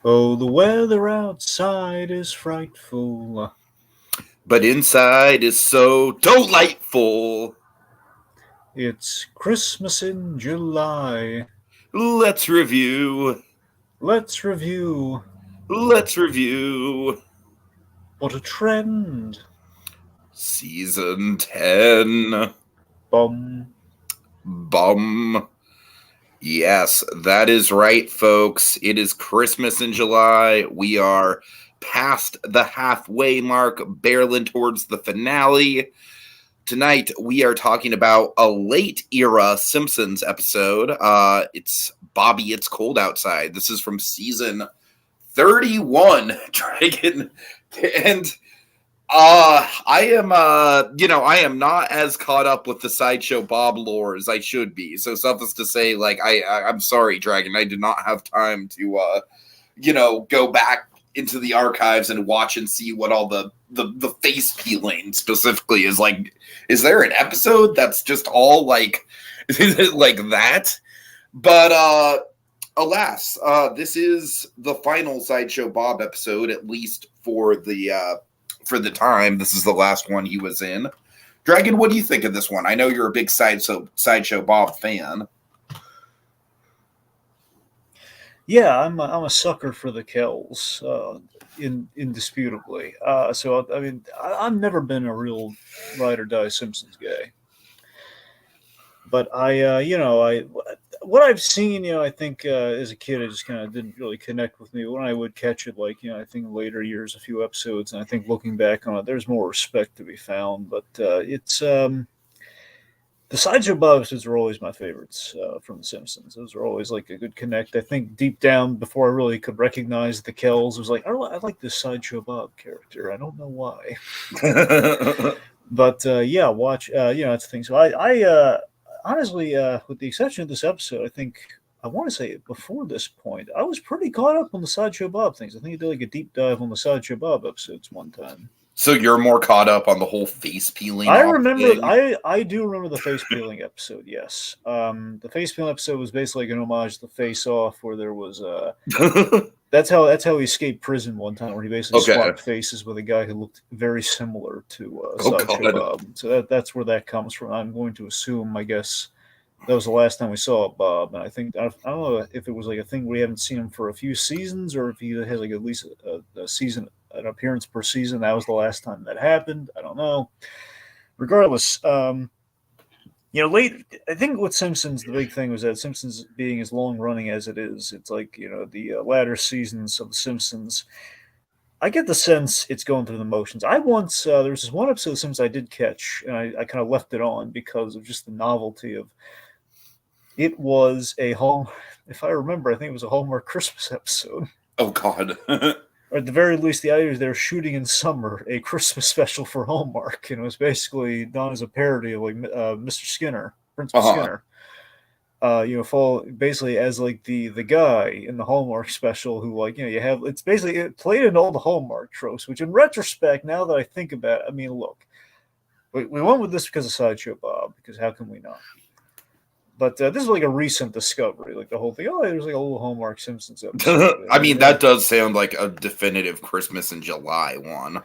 Oh, the weather outside is frightful. But inside is so delightful. It's Christmas in July. Let's review. Let's review. Let's review. What a trend. Season 10. Bum. Bum. Yes, that is right, folks. It is Christmas in July. We are past the halfway mark, barreling towards the finale. Tonight, we are talking about a late era Simpsons episode. It's Bobby, It's Cold Outside. This is from season 31, Dragon. And I am not as caught up with the Sideshow Bob lore as I should be. So suffice to say, like, I'm sorry, Dragon. I did not have time to, go back into the archives and watch and see what all the face peeling specifically is like. Is there an episode that's just all like, like that? But alas, this is the final Sideshow Bob episode, at least for the time. This is the last one he was in. Dragon, what do you think of this one? I know you're a big Sideshow Bob fan. Yeah, I'm a sucker for the Kells, indisputably. So I mean, I've never been a real ride or die Simpsons guy, but I what I've seen, I think as a kid, it just kind of didn't really connect with me. When I would catch it, like I think later years, a few episodes, and I think looking back on it, there's more respect to be found. But it's the Sideshow Bob episodes are always my favorites from The Simpsons. Those are always like a good connect. I think deep down, before I really could recognize the Kells, it was like I like this Sideshow Bob character. I don't know why, but yeah, watch. That's the thing. So I honestly, with the exception of this episode, I think I want to say before this point, I was pretty caught up on the Sideshow Bob things. I think I did like a deep dive on the Sideshow Bob episodes one time. So you're more caught up on the whole face peeling I off remember. thing? I do remember the face peeling episode. Yes, the face peeling episode was basically like an homage to Face Off, where there was that's how he escaped prison one time, where he basically Okay. swapped faces with a guy who looked very similar to Oh Sideshow god. Bob. So that's where that comes from. I'm going to assume. I guess that was the last time we saw Bob, and I think I don't know if it was like a thing we haven't seen him for a few seasons, or if he has like at least a season, an appearance per season. That was the last time that happened. I don't know. Regardless, late. I think with Simpsons, the big thing was that Simpsons being as long running as it is, it's like the latter seasons of the Simpsons. I get the sense it's going through the motions. I once there was this one episode of Simpsons I did catch, and I kind of left it on because of just the novelty of it. Was a home, if I remember, I think it was a Hallmark Christmas episode. Oh god. Or at the very least, the idea is they're shooting in summer a Christmas special for Hallmark, and it was basically done as a parody of like Mr. Skinner, Principal Uh-huh. Skinner. Fall basically as like the guy in the Hallmark special who like you have it's basically it played in all the Hallmark tropes, which in retrospect, now that I think about it, I mean, look, we went with this because of Sideshow Bob, because how can we not? But this is like a recent discovery, like the whole thing. Oh, there's like a little Hallmark Simpsons episode. I mean, that does sound like a definitive Christmas in July one.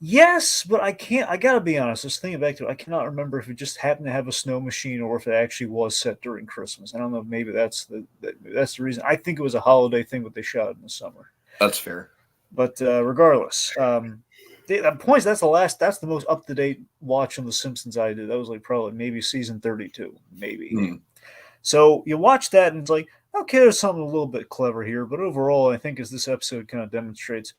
Yes, but I can't. I gotta be honest. Just thinking back to it, I cannot remember if it just happened to have a snow machine or if it actually was set during Christmas. I don't know. Maybe that's the reason. I think it was a holiday thing, but they shot it in the summer. That's fair. But regardless, the points. That's the last. That's the most up to date watch on the Simpsons I did. That was like probably maybe season 32, maybe. Hmm. So you watch that and it's like, okay, there's something a little bit clever here, but overall, I think as this episode kind of demonstrates,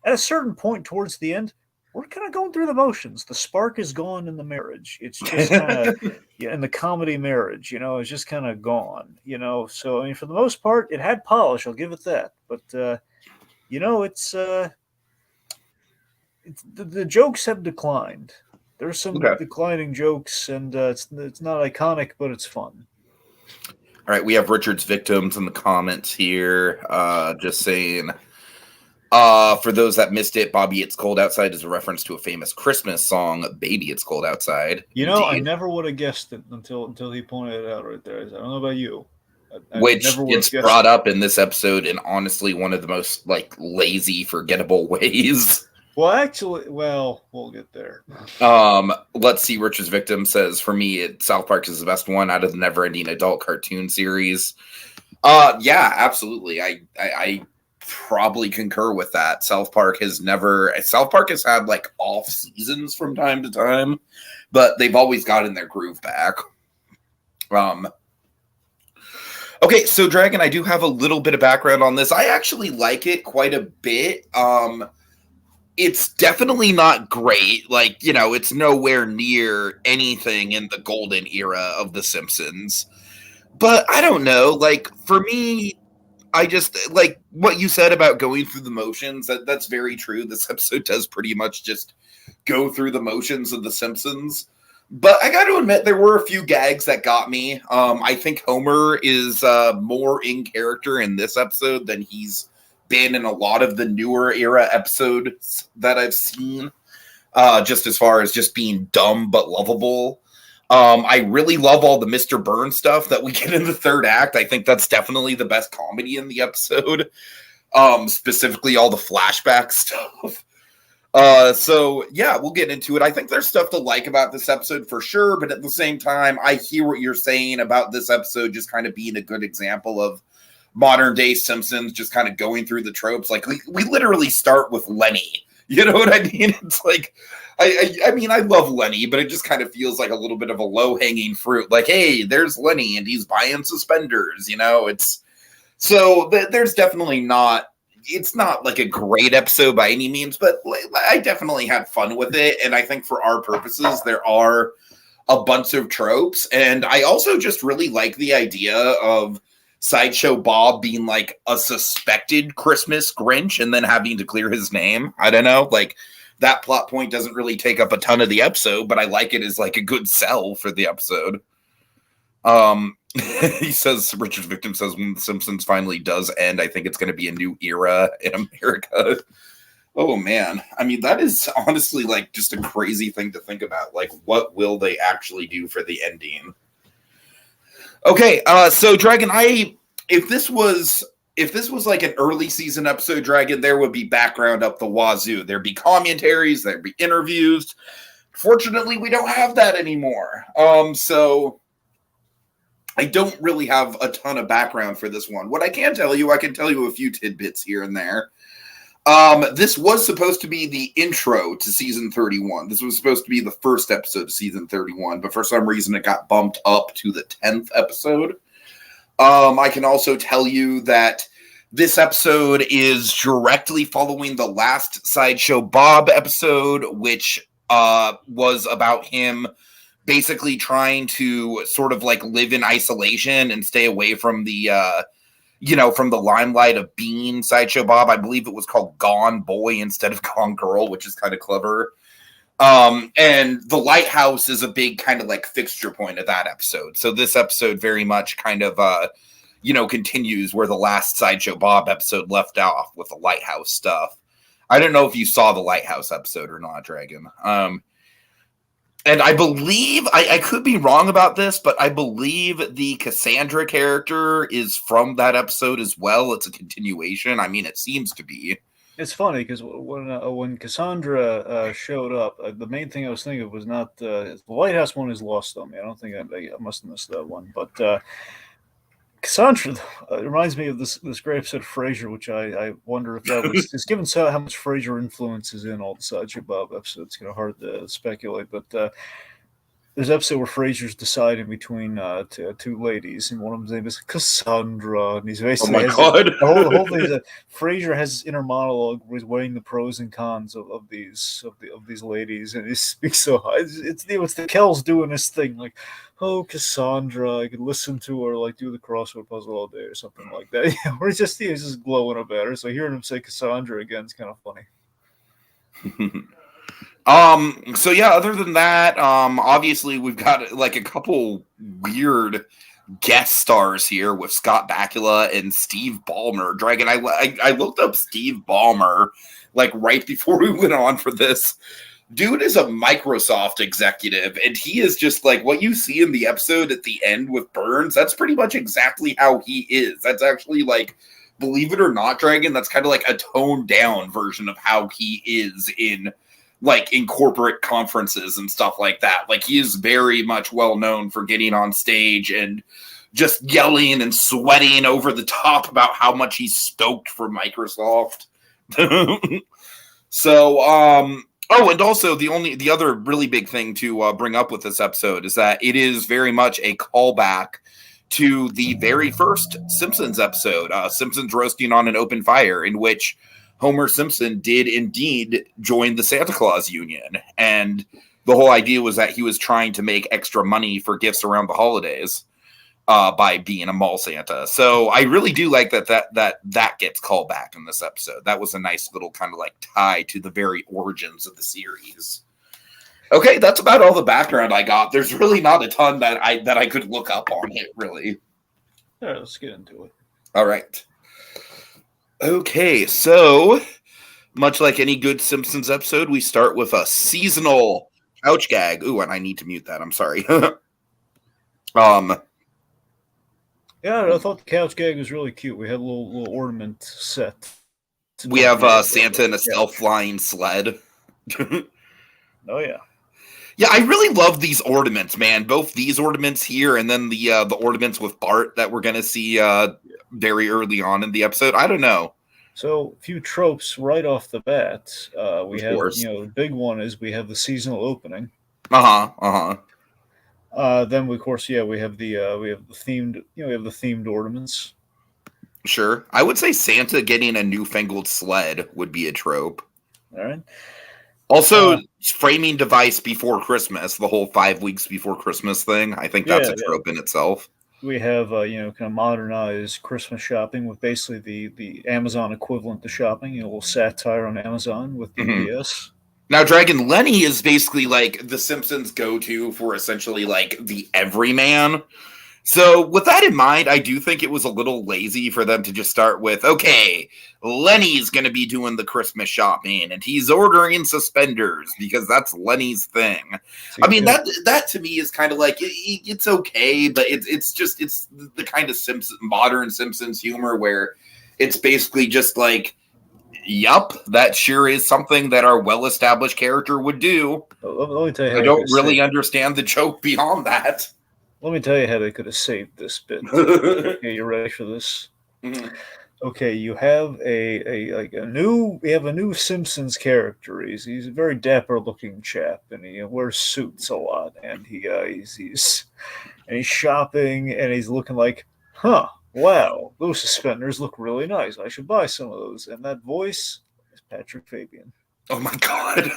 at a certain point towards the end, we're kind of going through the motions. The spark is gone in the marriage. It's just kind of, yeah, in the comedy marriage, it's just kind of gone. So, I mean, for the most part, it had polish. I'll give it that. But, it's the jokes have declined. There's some Okay. declining jokes, and it's not iconic, but it's fun. All right, we have Richard's victims in the comments here. Just saying, for those that missed it, Bobby, It's Cold Outside is a reference to a famous Christmas song, Baby, It's Cold Outside. I Indeed. never would have guessed it until he pointed it out right there. I don't know about you. which never would gets have guessed. brought up in this episode in honestly one of the most like lazy, forgettable ways. Well, actually, we'll get there. Let's see. Richard's Victim says, for me, South Park is the best one out of the never-ending adult cartoon series. Yeah, absolutely. I probably concur with that. South Park has had like off seasons from time to time, but they've always gotten their groove back. Okay, so Dragon, I do have a little bit of background on this. I actually like it quite a bit. It's definitely not great. Like, it's nowhere near anything in the golden era of The Simpsons. But I don't know. Like, for me, I just, like, what you said about going through the motions, that's very true. This episode does pretty much just go through the motions of The Simpsons. But I got to admit, there were a few gags that got me. I think Homer is more in character in this episode than he's been in a lot of the newer era episodes that I've seen, just as far as just being dumb but lovable. I really love all the Mr. Burns stuff that we get in the third act. I think that's definitely the best comedy in the episode, specifically all the flashback stuff. So yeah, we'll get into it. I think there's stuff to like about this episode for sure, but at the same time, I hear what you're saying about this episode just kind of being a good example of modern day Simpsons just kind of going through the tropes. Like we literally start with Lenny. You know what I mean? It's like, I mean, I love Lenny, but it just kind of feels like a little bit of a low hanging fruit. Like, hey, there's Lenny and he's buying suspenders, it's so there's definitely not, it's not like a great episode by any means, but I definitely had fun with it. And I think for our purposes, there are a bunch of tropes. And I also just really like the idea of Sideshow Bob being like a suspected Christmas Grinch and then having to clear his name. I don't know. Like that plot point doesn't really take up a ton of the episode, but I like it as like a good sell for the episode. He says, Richard's Victim says, when The Simpsons finally does end, I think it's going to be a new era in America. Oh man. I mean, that is honestly like just a crazy thing to think about. Like, what will they actually do for the ending? Okay, so Dragon, if this was like an early season episode, Dragon, there would be background up the wazoo. There'd be commentaries, there'd be interviews. Fortunately, we don't have that anymore. So I don't really have a ton of background for this one. What I can tell you a few tidbits here and there. This was supposed to be the intro to season 31. This was supposed to be the first episode of season 31, but for some reason it got bumped up to the 10th episode. I can also tell you that this episode is directly following the last Sideshow Bob episode, which was about him basically trying to sort of like live in isolation and stay away from the from the limelight of being Sideshow Bob. I believe it was called Gone Boy instead of Gone Girl, which is kind of clever. And the lighthouse is a big kind of like fixture point of that episode. So this episode very much kind of, continues where the last Sideshow Bob episode left off with the lighthouse stuff. I don't know if you saw the lighthouse episode or not, Dragon. And I believe, I could be wrong about this, but I believe the Cassandra character is from that episode as well. It's a continuation. I mean, it seems to be. It's funny because when Cassandra showed up, the main thing I was thinking of was not the lighthouse one is lost on me. I don't think I must have missed that one, but Cassandra reminds me of this great episode of Frasier, which I wonder if that was it's given how much Frasier influence is in all the Sideshow Bob episodes. It's kind of hard to speculate, but there's an episode where Frasier's deciding between two ladies, and one of them's name is Cassandra, and he's basically the whole thing is that Frasier has his inner monologue where he's weighing the pros and cons of these ladies, and he speaks so high. It's the Kells doing this thing like, oh, Cassandra, I could listen to her like do the crossword puzzle all day or something like that. Where he's just glowing about her. So hearing him say Cassandra again is kind of funny. So yeah, other than that, obviously we've got like a couple weird guest stars here with Scott Bakula and Steve Ballmer. Dragon, I looked up Steve Ballmer like right before we went on for this. dude is a Microsoft executive, and he is just like what you see in the episode at the end with Burns. That's pretty much exactly how he is. That's actually like, believe it or not, Dragon, that's kind of like a toned down version of how he is in corporate conferences and stuff like that. Like, he is very much well known for getting on stage and just yelling and sweating over the top about how much he's stoked for Microsoft. So, oh, and also the other really big thing to bring up with this episode is that it is very much a callback to the very first Simpsons episode, Simpsons Roasting on an Open Fire, in which Homer Simpson did indeed join the Santa Claus Union. And the whole idea was that he was trying to make extra money for gifts around the holidays by being a mall Santa. So I really do like that gets called back in this episode. That was a nice little kind of like tie to the very origins of the series. Okay, that's about all the background I got. There's really not a ton that I could look up on it, really. All right, let's get into it. All right. Okay, so much like any good Simpsons episode, we start with a seasonal couch gag. Ooh, and I need to mute that. I'm sorry. Yeah, I thought the couch gag was really cute. We had a little ornament set. We have Santa in a self-flying sled. Oh, yeah. Yeah, I really love these ornaments, man. Both these ornaments here and then the ornaments with Bart that we're going to see very early on in the episode. I don't know. So, a few tropes right off the bat. We have, course. the big one is we have the seasonal opening. Then, of course, we have the themed ornaments. Sure. I would say Santa getting a newfangled sled would be a trope. All right. Also, framing device before Christmas, the whole 5 weeks before Christmas thing. I think that's a trope in itself. We have, kind of modernized Christmas shopping with basically the Amazon equivalent to shopping, a little satire on Amazon with DPS. Now, Dragon, Lenny is basically like the Simpsons go-to for essentially like the everyman. So with that in mind, I do think it was a little lazy for them to just start with, okay, Lenny's going to be doing the Christmas shopping and he's ordering suspenders because that's Lenny's thing. I mean, that to me is kind of like, it's okay, but it's the kind of modern Simpsons humor where it's basically just like, yup, that sure is something that our well-established character would do. Let me tell you how I don't really understand the joke beyond that. Let me tell you how they could have saved this bit. Okay, you ready for this? Mm-hmm. Okay, you have a new Simpsons character. He's a very dapper looking chap, and he wears suits a lot, and he's shopping, and he's looking like, wow, those suspenders look really nice. I should buy some of those. And that voice is Patrick Fabian. Oh my god.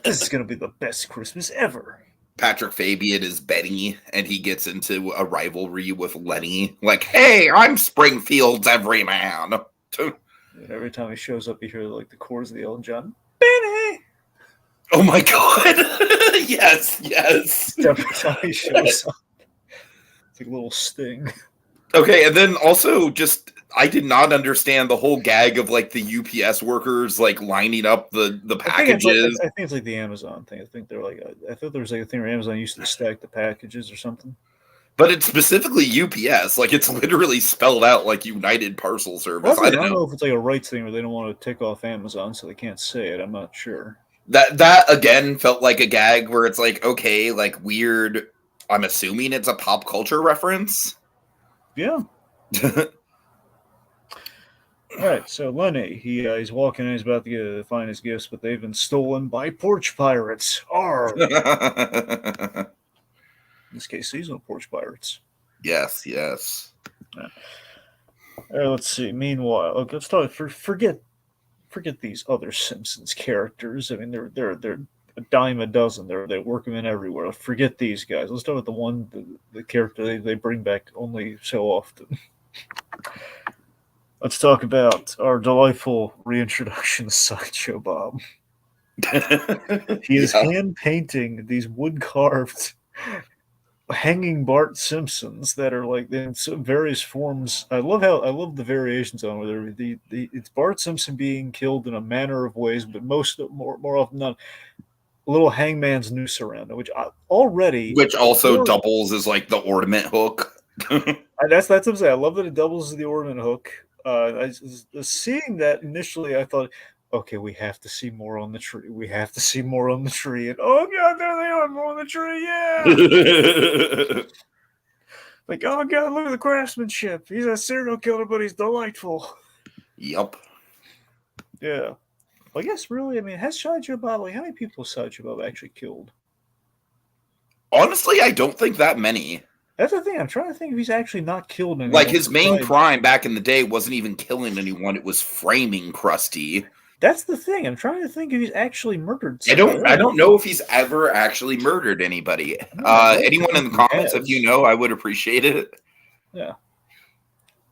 This is gonna be the best Christmas ever. Patrick Fabian is Benny, and he gets into a rivalry with Lenny. Like, hey, I'm Springfield's everyman. And every time he shows up, you hear like the chorus of the Elton John, Benny! Oh my god. Yes. Every time he shows up. It's like a little sting. Okay, and then also just, I did not understand the whole gag of like the UPS workers like lining up the packages. I think it's like the Amazon thing. I think they're like, I thought there was like a thing where Amazon used to stack the packages or something. But it's specifically UPS. Like, it's literally spelled out like United Parcel Service. I don't know if it's like a rights thing where they don't want to tick off Amazon so they can't say it. I'm not sure. That again felt like a gag where it's like, okay, like weird. I'm assuming it's a pop culture reference. Yeah. All right, so Lenny, he's walking in, he's about to find his gifts, but they've been stolen by porch pirates. Arr! In this case, seasonal porch pirates. Yes. Yeah. All right, let's see. Meanwhile, let's talk. Forget these other Simpsons characters. I mean, they're a dime a dozen. They work them in everywhere. Forget these guys. Let's start with the character they bring back only so often. Let's talk about our delightful reintroduction to Sideshow Bob. He is hand painting these wood carved hanging Bart Simpsons that are like in some various forms. I love the variations on whether it's Bart Simpson being killed in a manner of ways, but more often not a little hangman's noose around it, which already Which also before doubles as like the ornament hook. that's what I'm saying. I love that it doubles as the ornament hook. Seeing that initially, I thought, okay, we have to see more on the tree. We have to see more on the tree. And oh god, there they are, more on the tree. Yeah. Like, oh god, look at the craftsmanship. He's a serial killer, but he's delightful. Yep. Yeah. Well, I guess really, I mean, has Sideshow Bob, like, how many people has Sideshow Bob actually killed? Honestly, I don't think that many. That's the thing. I'm trying to think if he's actually not killed anyone. Like, his main crime back in the day wasn't even killing anyone, it was framing Krusty. That's the thing. I'm trying to think if he's actually murdered someone. I don't know if he's ever actually murdered anybody. Anyone in the comments, if you know, I would appreciate it. Yeah.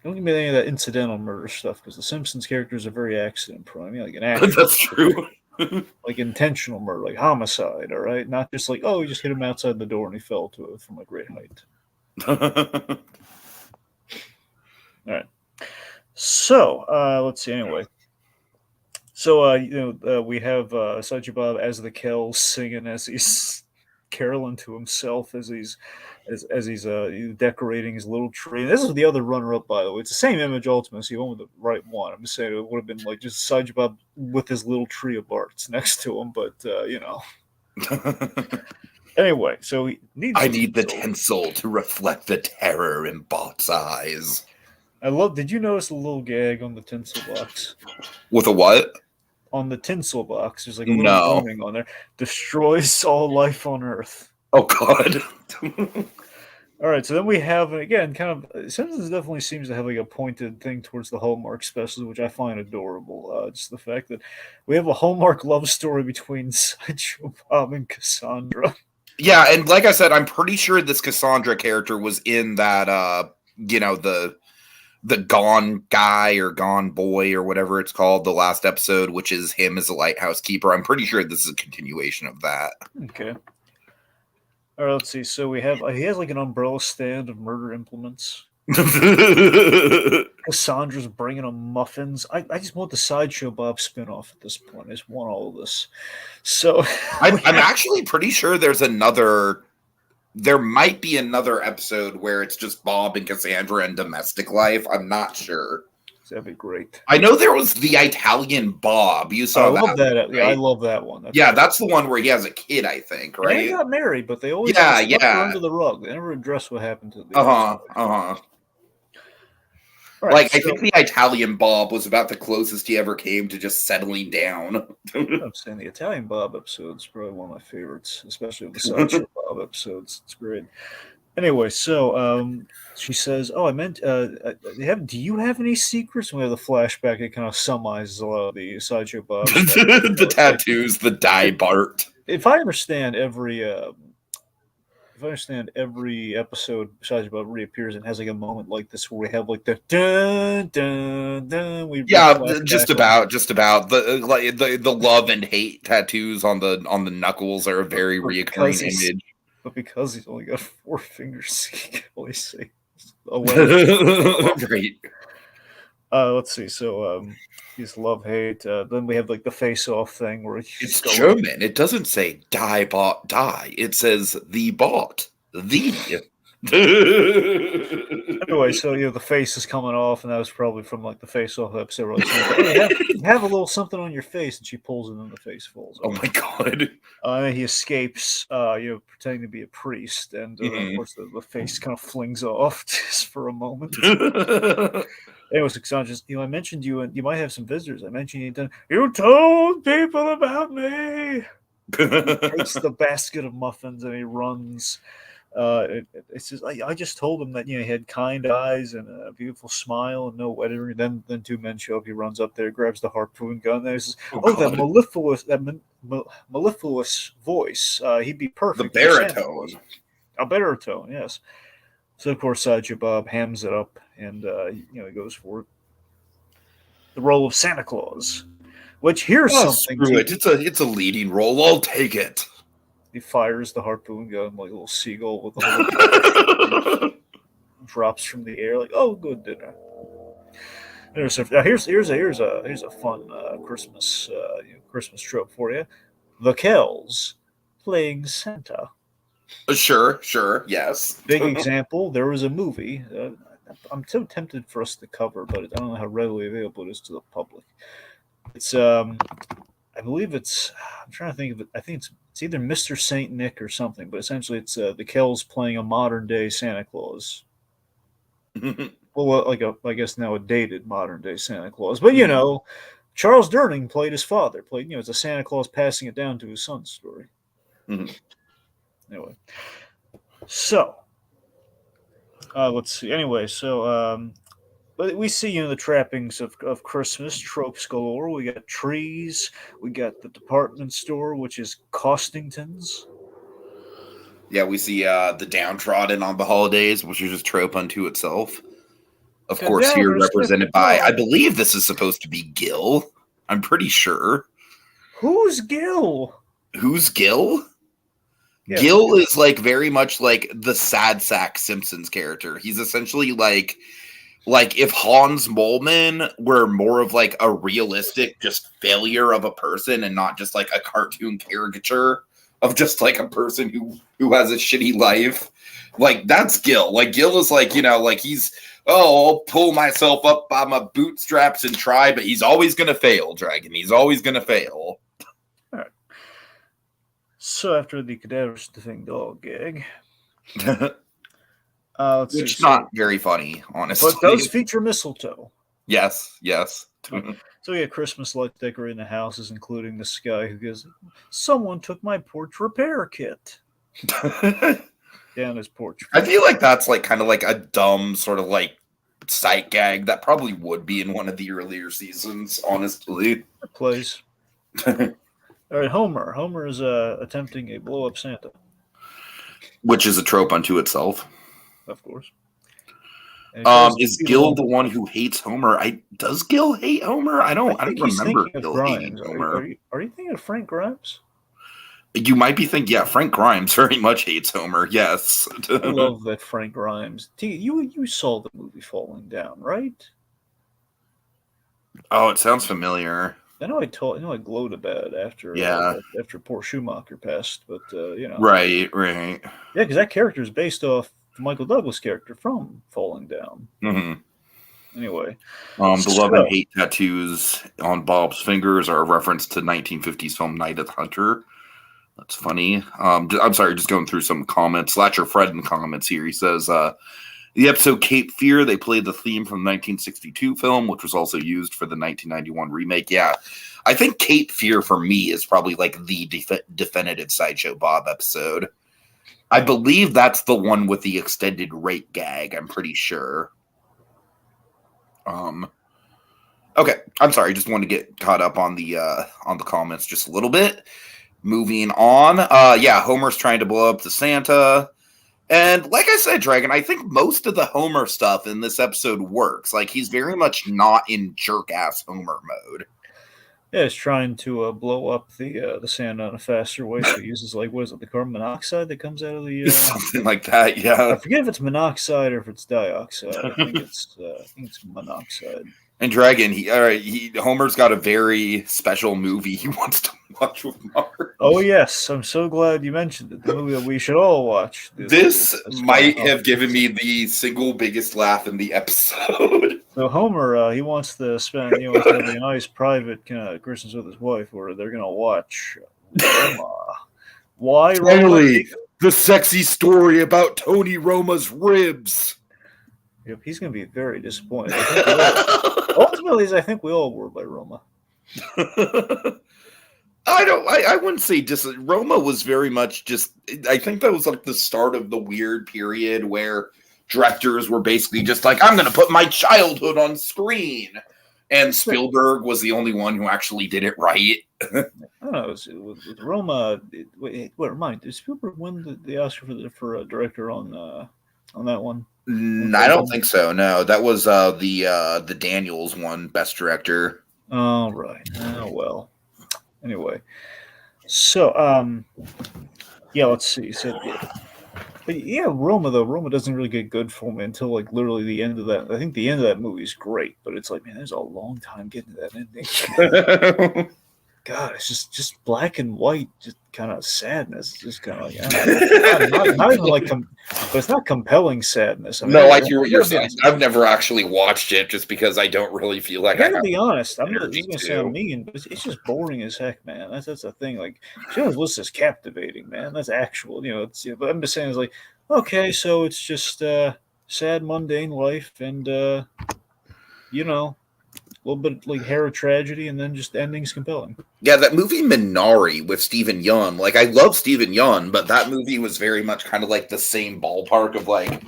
Don't give me any of that incidental murder stuff, because the Simpsons characters are very accident prone. I mean, like an accident. That's true. Like intentional murder, like homicide, all right? Not just like, oh, we just hit him outside the door and he fell to it from a great height. All right. So, let's see, anyway. So, we have Sideshow Bob as the Kel singing as he's caroling to himself as he's decorating his little tree. And this is the other runner-up, by the way. It's the same image ultimately, so you went with the right one. I'm just saying it would have been like just Sideshow Bob with his little tree of Barts next to him, but Anyway, so he needs. I need the tinsel to reflect the terror in Bart's eyes. Did you notice a little gag on the tinsel box? With a what? On the tinsel box, there's like a little warning on there. Destroys all life on Earth. Oh, God. All right, so then we have, again, kind of, Simpsons definitely seems to have like a pointed thing towards the Hallmark specials, which I find adorable. Just the fact that we have a Hallmark love story between Sideshow Bob and Cassandra. Yeah, and like I said, I'm pretty sure this Cassandra character was in that, the Gone Guy or Gone Boy or whatever it's called, the last episode, which is him as a lighthouse keeper. I'm pretty sure this is a continuation of that. Okay. All right, let's see. So we have, he has like an umbrella stand of murder implements. Cassandra's bringing him muffins. I just want the Sideshow Bob spinoff at this point. I just want all of this. So I'm actually pretty sure there might be another episode where it's just Bob and Cassandra and domestic life. I'm not sure. That'd be great. I know there was the Italian Bob. You saw that? That. Right? Yeah, I love that one. That's the one where he has a kid, I think, right? They got married, but they always under the rug. They never address what happened to them. Right, I think the Italian Bob was about the closest he ever came to just settling down. I'm saying the Italian Bob episode is probably one of my favorites, especially the Sideshow Bob episodes. It's great. Anyway, so she says, "Oh, I meant, do you have any secrets?" And we have the flashback that kind of summarizes a lot of the Sideshow Bob stuff. The tattoos, the dye Bart. If I understand every episode Sideshow Bob reappears and has like a moment like this where we have like the dun dun dun. Just about the love and hate tattoos on the knuckles are a very reoccurring image. But because he's only got 4 fingers, he can only say 11. Great. Let's see. So he's love hate. Then we have like the face off thing where it's German. It doesn't say die bot die. It says the bot the. Anyway, so the face is coming off, and that was probably from like the face off episode. Where hey, have a little something on your face, and she pulls it, and the face falls off. Oh my god! And then he escapes, pretending to be a priest, and of course the face kind of flings off just for a moment. Anyways, Cassandra's, I mentioned you, and you might have some visitors. I mentioned you told people about me. He takes the basket of muffins and he runs. It says, I just told him that he had kind eyes and a beautiful smile and no whatever. Then 2 men show up. He runs up there, grabs the harpoon gun. There, he says, that mellifluous voice. He'd be perfect. The baritone. A baritone, yes. So of course, Sideshow Bob hams it up, and he goes for it. The role of Santa Claus, which here's something. Screw it. It's a leading role. I'll take it. he fires the harpoon gun like a little seagull with the whole drops from the air like, oh, good dinner. Here's a fun Christmas Christmas trope for you. The Kells playing Santa. Sure, yes. Big example. There was a movie. I'm so tempted for us to cover, but I don't know how readily available it is to the public. It's I believe it's. I'm trying to think of it. I think it's either Mr. Saint Nick or something, but essentially it's the Kells playing a modern day Santa Claus. Well, like I guess now a dated modern day Santa Claus, but Charles Durning played his father. It's a Santa Claus passing it down to his son story. Anyway, so let's see. Anyway, so but we see the trappings of Christmas, tropes galore. We got trees. We got the department store, which is Costington's. Yeah, we see the downtrodden on the holidays, which is just trope unto itself. Of course, here represented by, I believe this is supposed to be Gil. I'm pretty sure. Who's Gil? Who's Gil? Yeah, Gil is like very much like the sad sack Simpsons character. He's essentially like if Hans Moleman were more of like a realistic just failure of a person and not just like a cartoon caricature of just like a person who has a shitty life. Like that's Gil. Like Gil is like, like he's, I'll pull myself up by my bootstraps and try, but he's always going to fail, Dragon. He's always going to fail. All right. So after the cadaver sniffing dog gag, which not very funny, honestly. But does feature mistletoe. Yes. So we got Christmas lights decorating the houses, including this guy who goes, someone took my porch repair kit. Down his porch. I feel like that's like kind of like a dumb sort of like sight gag that probably would be in one of the earlier seasons, honestly. It plays. All right, Homer. Homer is attempting a blow-up Santa. Which is a trope unto itself. Of course. Is Gil the one who hates Homer? Does Gil hate Homer? I don't remember Gil hating Homer. Are you thinking of Frank Grimes? You might be thinking, yeah, Frank Grimes very much hates Homer. Yes, I love that Frank Grimes. You saw the movie Falling Down, right? Oh, it sounds familiar. I know I glowed about it after poor Schumacher passed, but Right. Yeah, because that character is based off the Michael Douglas character from Falling Down. Mm-hmm. Anyway, the love and hate tattoos on Bob's fingers are a reference to 1950s film Night of the Hunter. That's funny. I'm sorry, just going through some comments. Slasher Fred in the comments here. He says, the episode Cape Fear, they played the theme from the 1962 film, which was also used for the 1991 remake. Yeah, I think Cape Fear for me is probably like the definitive Sideshow Bob episode. I believe that's the one with the extended rape gag. I'm pretty sure. Okay, I'm sorry. Just wanted to get caught up on the comments just a little bit. Moving on. Homer's trying to blow up the Santa. And like I said, Dragon, I think most of the Homer stuff in this episode works. Like, he's very much not in jerk-ass Homer mode. Yeah, he's trying to blow up the Santa in a faster way. So he uses, like, what is it, the carbon monoxide that comes out of the... Something like that, yeah. I forget if it's monoxide or if it's dioxide. I think it's monoxide. And Dragon, Homer's got a very special movie he wants to watch with Marge. Oh yes, I'm so glad you mentioned it. The movie that we should all watch. This might have given me the single biggest laugh in the episode. So Homer, he wants to spend, he wants to have a nice private kind of Christmas with his wife, where they're gonna watch Roma. Why? Finally, the sexy story about Tony Roma's ribs. Yep, he's going to be very disappointed. Ultimately, I think we all were by Roma. I wouldn't say Roma was very much just, I think that was like the start of the weird period where directors were basically just like, I'm going to put my childhood on screen. And Spielberg was the only one who actually did it right. I don't know. With Roma, remind, did Spielberg win the Oscar for director on that one? I don't think so. No, that was the Daniels one, Best Director. Oh right. Oh well. Anyway, so Yeah, let's see. So yeah, but yeah, Roma though. Roma doesn't really get good for me until like literally the end of that. I think the end of that movie is great, but it's like, man, there's a long time getting to that ending. God, it's just black and white, just kind of sadness. It's just kind of like, I don't know, not even like, but it's not compelling sadness. I mean, No, I I hear what you're saying. I've never actually watched it just because I don't really feel like I I gotta have be honest. I'm not. This energy is gonna to. sound mean, but it's just boring as heck, man. That's the thing. Like, Schindler's List is captivating, man. That's actual. It's. But I'm just saying, it's like, okay, so it's just sad, mundane life, and a little bit like hair of tragedy, and then just endings compelling. Yeah, that movie Minari with Stephen Yeun. Like, I love Stephen Yeun, but that movie was very much kind of like the same ballpark of like,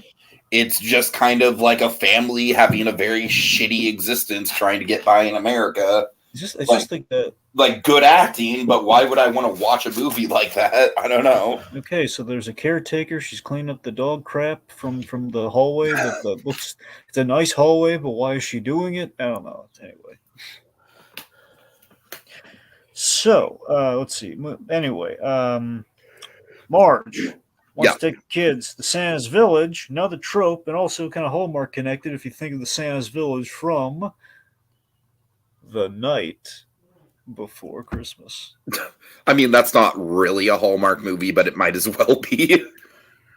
it's just kind of like a family having a very shitty existence trying to get by in America. It's just like the like good acting, but why would I want to watch a movie like that? I don't know. okay. So there's a caretaker. She's cleaning up the dog crap from the hallway. That looks. It's a nice hallway, but why is she doing it? I don't know. Anyway. So let's see. Anyway, Marge wants to take the kids to Santa's Village, another trope, and also kind of Hallmark connected if you think of the Santa's Village from The Night Before Christmas. I mean, that's not really a Hallmark movie, but it might as well be.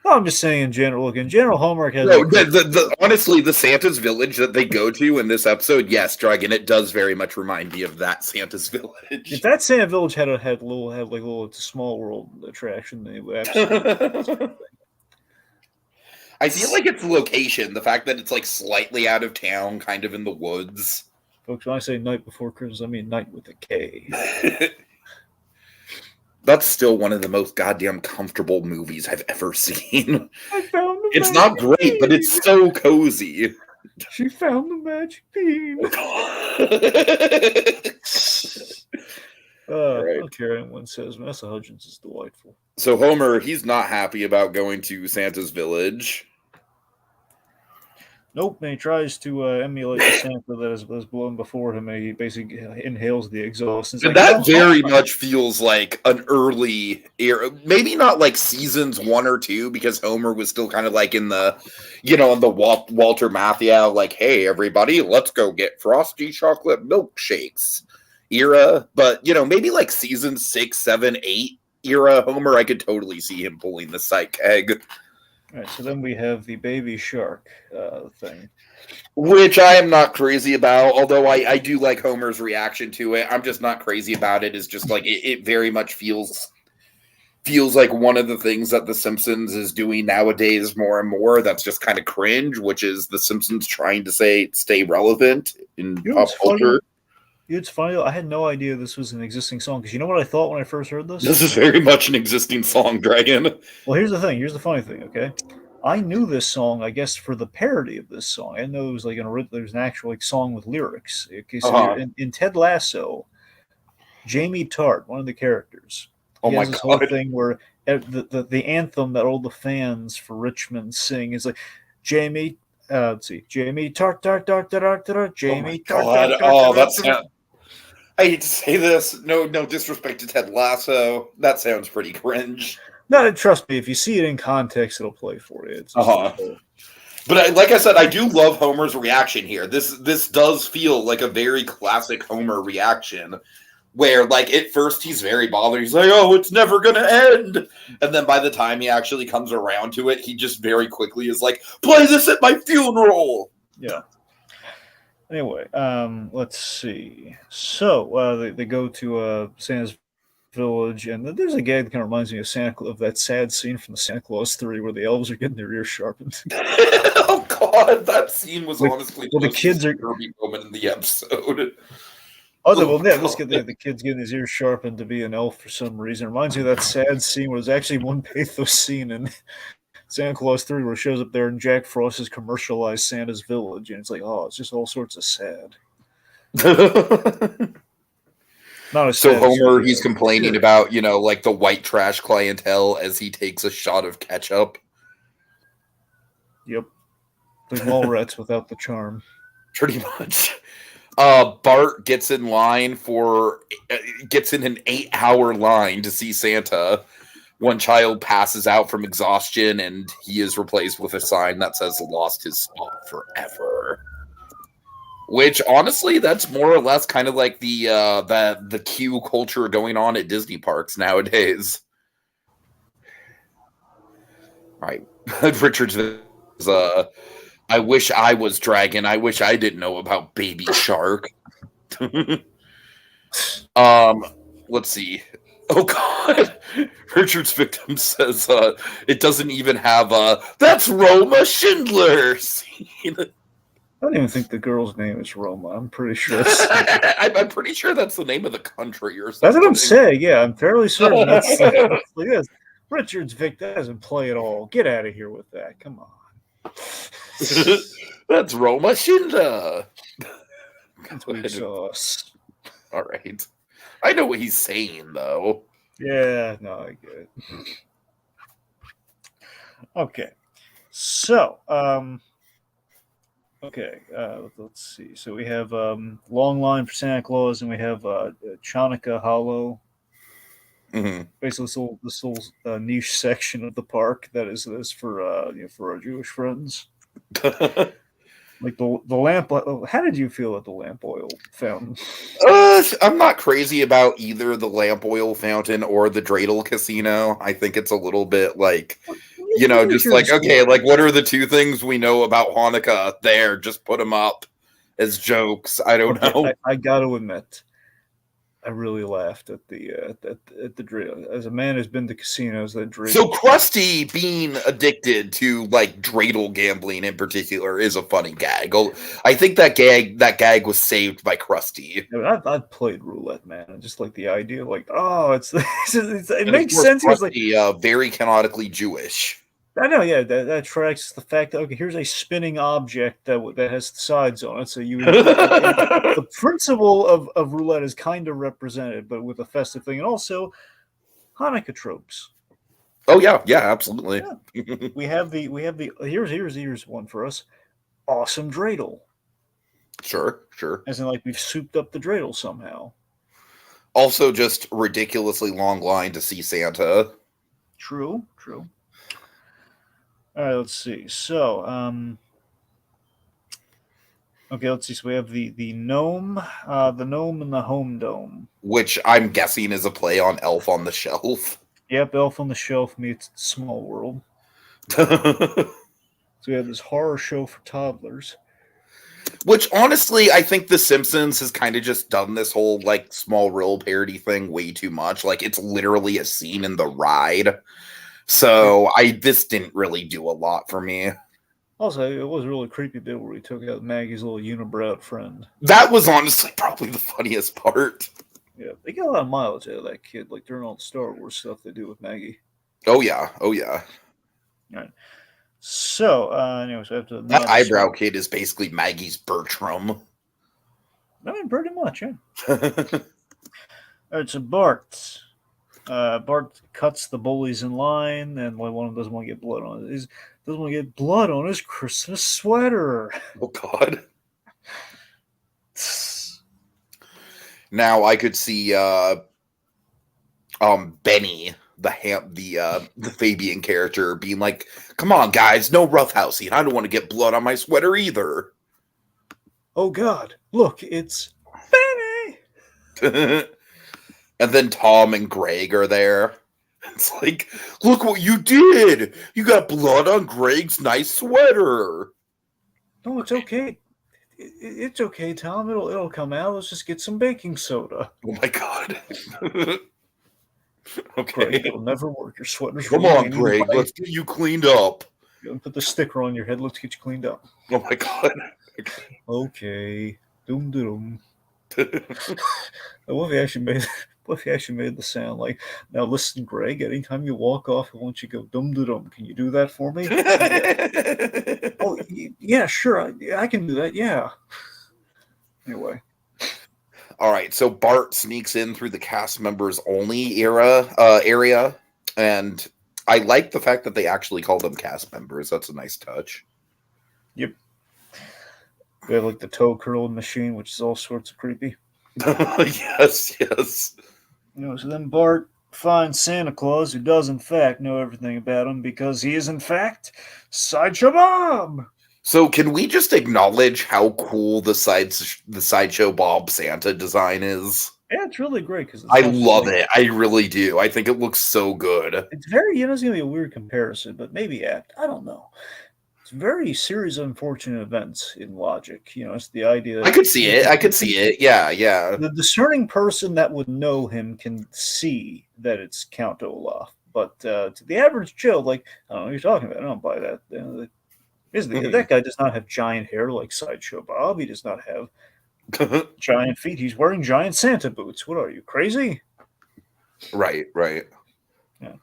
No, I'm just saying in general. Look, in general, Hallmark has. No, honestly, the Santa's Village that they go to in this episode, yes, Dragon, it does very much remind me of that Santa's Village. If that Santa Village had like a little it's a small world attraction, they would absolutely. I feel like it's the location, the fact that it's like slightly out of town, kind of in the woods. Folks, when I say Night Before Christmas, I mean night with a K. That's still one of the most goddamn comfortable movies I've ever seen. I found the It's not great, bean. but it's so cozy. She found the magic bean. Right. Okay, everyone says Vanessa Hudgens is delightful. So Homer, he's not happy about going to Santa's Village. Nope, and he tries to emulate the Santa that is blown before him, and he basically inhales the exhaust. And that very much feels like an early era, maybe not like seasons 1 or 2, because Homer was still kind of like in the, in the Walter Matthau, like, hey, everybody, let's go get frosty chocolate milkshakes era. But, maybe like season 6, 7, 8 era Homer, I could totally see him pulling the sight keg. All right, so then we have the baby shark thing. Which I am not crazy about, although I do like Homer's reaction to it. I'm just not crazy about it. It's just like, it very much feels like one of the things that The Simpsons is doing nowadays more and more that's just kind of cringe, which is The Simpsons trying to stay relevant in pop culture. It's funny. I had no idea this was an existing song, because you know what I thought when I first heard this? This is very much an existing song, Dragon. Well, here's the thing. Here's the funny thing, okay? I knew this song, I guess, for the parody of this song. I didn't know it was like there's an actual song with lyrics. Okay, so in Ted Lasso, Jamie Tart, one of the characters, he has this whole thing where the anthem that all the fans for Richmond sing is like, Jamie, let's see, Jamie Tart, Tart, Tart, Tart, Tart, Jamie Tart, Tart, Tart. Oh, that's I hate to say this. No disrespect to Ted Lasso. That sounds pretty cringe. No, trust me. If you see it in context, it'll play for you. But like I said, I do love Homer's reaction here. This does feel like a very classic Homer reaction, where like at first he's very bothered. He's like, "Oh, it's never gonna end," and then by the time he actually comes around to it, he just very quickly is like, "Play this at my funeral." Yeah. Anyway, let's see. So they go to Santa's Village, and there's a gag that kind of reminds me of that sad scene from the Santa Claus 3 where the elves are getting their ears sharpened. Oh God, that scene was honestly the kids are disturbing moment in the episode. Let's get the kids getting his ears sharpened to be an elf for some reason. It reminds me of that sad scene where there's actually one pathos scene in Santa Claus 3 where it shows up there and Jack Frost has commercialized Santa's Village, and it's like, oh, it's just all sorts of sad. Not as so sad Homer, he's complaining about, like the white trash clientele as he takes a shot of ketchup. Yep. The Mallrats without the charm. Pretty much. Bart gets in an 8-hour line to see Santa, one child passes out from exhaustion, and he is replaced with a sign that says "lost his spot forever." Which, honestly, that's more or less kind of like the Q culture going on at Disney parks nowadays. Right. Richard's I wish I was Dragon. I wish I didn't know about Baby Shark. Let's see. Oh God. Richard's victim says it doesn't even have that's Roma Schindler scene. I don't even think the girl's name is Roma. I'm pretty sure. I'm pretty sure that's the name of the country or something. That's what I'm saying. Yeah, I'm fairly certain that's like this. Richard's Vic doesn't play at all. Get out of here with that. Come on. That's Roma Schindler. That's weak sauce. All right. I know what he's saying, though. Yeah, no, I get it. Okay. So, okay, let's see. So we have Long Line for Santa Claus, and we have Chanukah Hollow. Mm-hmm. Basically, this little niche section of the park that is for our Jewish friends. Like the lamp. How did you feel at the lamp oil fountain? I'm not crazy about either the lamp oil fountain or the dreidel casino. I think it's a little bit like, just like, okay, like what are the two things we know about Hanukkah? There, just put them up as jokes. I don't know. I got to admit, I really laughed at the dreidel. As a man who's been to casinos, that dreidel. So Krusty being addicted to like dreidel gambling in particular is a funny gag. I think that gag was saved by Krusty. I've played roulette, man. I just like the idea, like, oh, it makes sense. Krusty, like very canonically Jewish. I know, yeah, that tracks the fact that, okay, here's a spinning object that has sides on it. So the principle of roulette is kind of represented, but with a festive thing, and also Hanukkah tropes. Oh yeah, absolutely. Yeah. we have the here's one for us. Awesome dreidel. Sure. As in, like, we've souped up the dreidel somehow. Also, just ridiculously long line to see Santa. True. All right, let's see. So, okay, let's see. So we have the gnome and the home dome, which I'm guessing is a play on Elf on the Shelf. Yep, Elf on the Shelf meets Small World. So we have this horror show for toddlers. Which, honestly, I think The Simpsons has kind of just done this whole, like, Small World parody thing way too much. Like, it's literally a scene in the ride. So this didn't really do a lot for me. Also, it was a really creepy bit where he took out Maggie's little unibrow friend. That was honestly probably the funniest part. Yeah, they get a lot of mileage out of that kid, like during all the Star Wars stuff they do with Maggie. Oh yeah. All right. So, anyways, after that eyebrow kid is basically Maggie's Bertram. I mean, pretty much, yeah. All right, so Bart cuts the bullies in line, and one of them doesn't want to get blood on it. He doesn't want to get blood on his Christmas sweater. Oh God! Now I could see Benny, the Fabian character, being like, "Come on, guys, no roughhousing. I don't want to get blood on my sweater either." Oh God! Look, it's Benny. And then Tom and Greg are there. It's like, look what you did! You got blood on Greg's nice sweater. No, it's okay. It's okay, Tom. It'll come out. Let's just get some baking soda. Oh my God. Okay. Greg, it'll never work. Your sweater's Come on, Greg. Let's get you cleaned up. Put the sticker on your head. Let's get you cleaned up. Oh my God. Okay. Doom doom. What if he actually made the sound like, now listen, Greg, anytime you walk off, I want you to go dum dum dum. Can you do that for me? Oh, yeah, sure. I can do that. Yeah. Anyway. All right. So Bart sneaks in through the cast members only area. And I like the fact that they actually call them cast members. That's a nice touch. Yep. We have like the toe curling machine, which is all sorts of creepy. Yes. So then Bart find Santa Claus who does in fact know everything about him because he is in fact Sideshow Bob. So can we just acknowledge how cool the Sideshow Bob Santa design is? Yeah, it's really great because I love it. I really do. I think it looks so good. It's very, it's going to be a weird comparison, but maybe apt. I don't know. It's very series of unfortunate events in logic. It's the idea. I could see it. I could see it. Yeah, yeah. The discerning person that would know him can see that it's Count Olaf. But to the average Joe, like, I don't know what you're talking about. I don't buy that. That guy does not have giant hair like Sideshow Bob. He does not have giant feet. He's wearing giant Santa boots. What are you, crazy? Right, right. Yeah.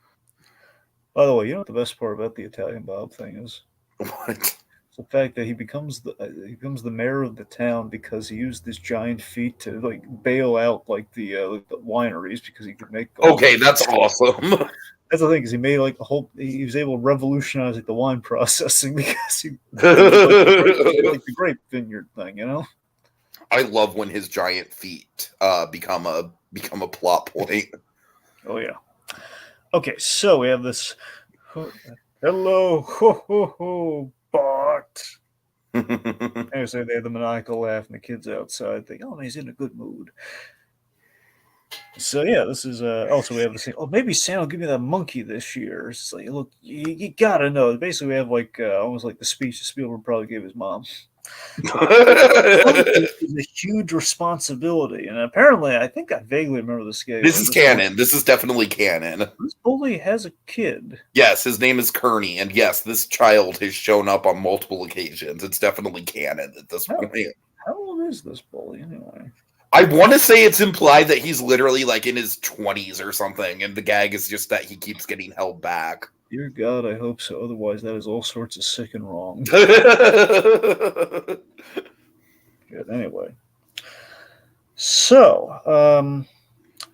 By the way, you know what the best part about the Italian Bob thing is? What? It's the fact that he becomes the mayor of the town because he used his giant feet to like bail out like the wineries because he could make. Okay, that's awesome. That's the thing, because he made like the whole. He was able to revolutionize like the wine processing because he like the grape vineyard thing, I love when his giant feet become a plot point. Oh yeah. Okay, so we have this. Hello, ho ho ho, Bart. Anyway, so they have the maniacal laugh, and the kids outside think, "Oh, he's in a good mood." So yeah, this is also we have the same. Oh, maybe Santa will give me that monkey this year. It's like, look, you gotta know. Basically, we have like almost like the speech that Spielberg probably gave his mom. It's a huge responsibility, and apparently, I think I vaguely remember this guy. This is canon. This is definitely canon. This bully has a kid. Yes, his name is Kearney, and yes, this child has shown up on multiple occasions. It's definitely canon at this point. How old is this bully anyway? I want to say it's implied that he's literally like in his 20s or something, and the gag is just that he keeps getting held back. Dear God, I hope so. Otherwise, that is all sorts of sick and wrong. Good. Anyway, so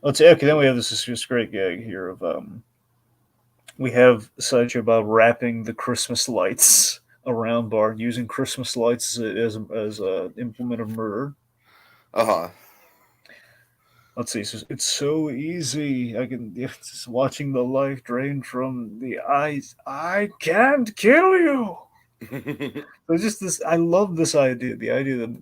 let's see. Okay, then we have this great gag here of we have Sideshow Bob wrapping the Christmas lights around Bart, using Christmas lights as an implement of murder. Let's see. It's so easy. I can just watching the life drain from the eyes. I can't kill you. So just this. I love this idea. The idea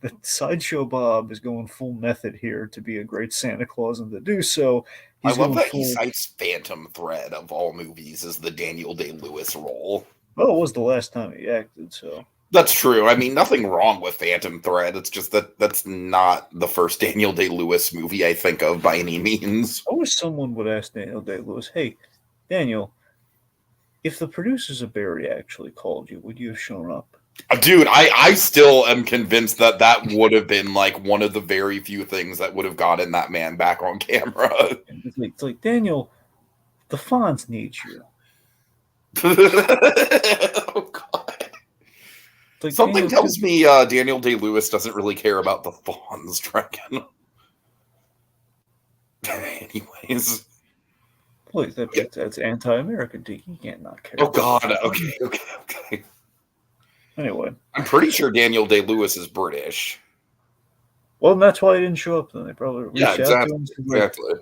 that Sideshow Bob is going full method here to be a great Santa Claus, and to do so, I love that he cites Phantom Thread of all movies as the Daniel Day-Lewis role. Well, it was the last time he acted, so. That's true. I mean, nothing wrong with Phantom Thread. It's just that's not the first Daniel Day-Lewis movie I think of by any means. I wish someone would ask Daniel Day-Lewis, hey, Daniel, if the producers of Barry actually called you, would you have shown up? Dude, I still am convinced that would have been like one of the very few things that would have gotten that man back on camera. It's like Daniel, the Fonz need you. Oh, God. Like, something tells me Daniel Day-Lewis doesn't really care about the Fonz, Dragon. Anyways. Please, that's anti-American, Tiki. You can't not care. Oh, God. Okay. Anyway. I'm pretty sure Daniel Day-Lewis is British. Well, that's why he didn't show up then. They probably reached out to him. Exactly.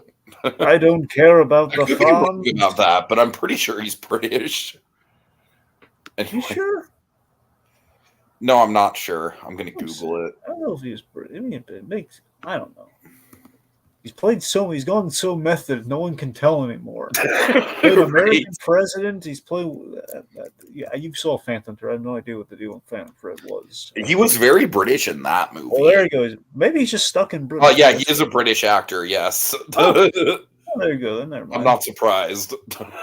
I don't care about the Fonz. About that, but I'm pretty sure he's British. Anyway. You sure? No, I'm not sure. I'm going to Google it. I don't know if he's British. I mean, it makes. I don't know. He's gone so method, no one can tell anymore. An American president, he's played. Yeah, you saw Phantom Thread. I have no idea what the deal with Phantom Thread was. He was very British in that movie. Well, there he goes. Maybe he's just stuck in Britain. Oh, yeah, he is a British actor, yes. Oh, there you go. Then never mind. I'm not surprised.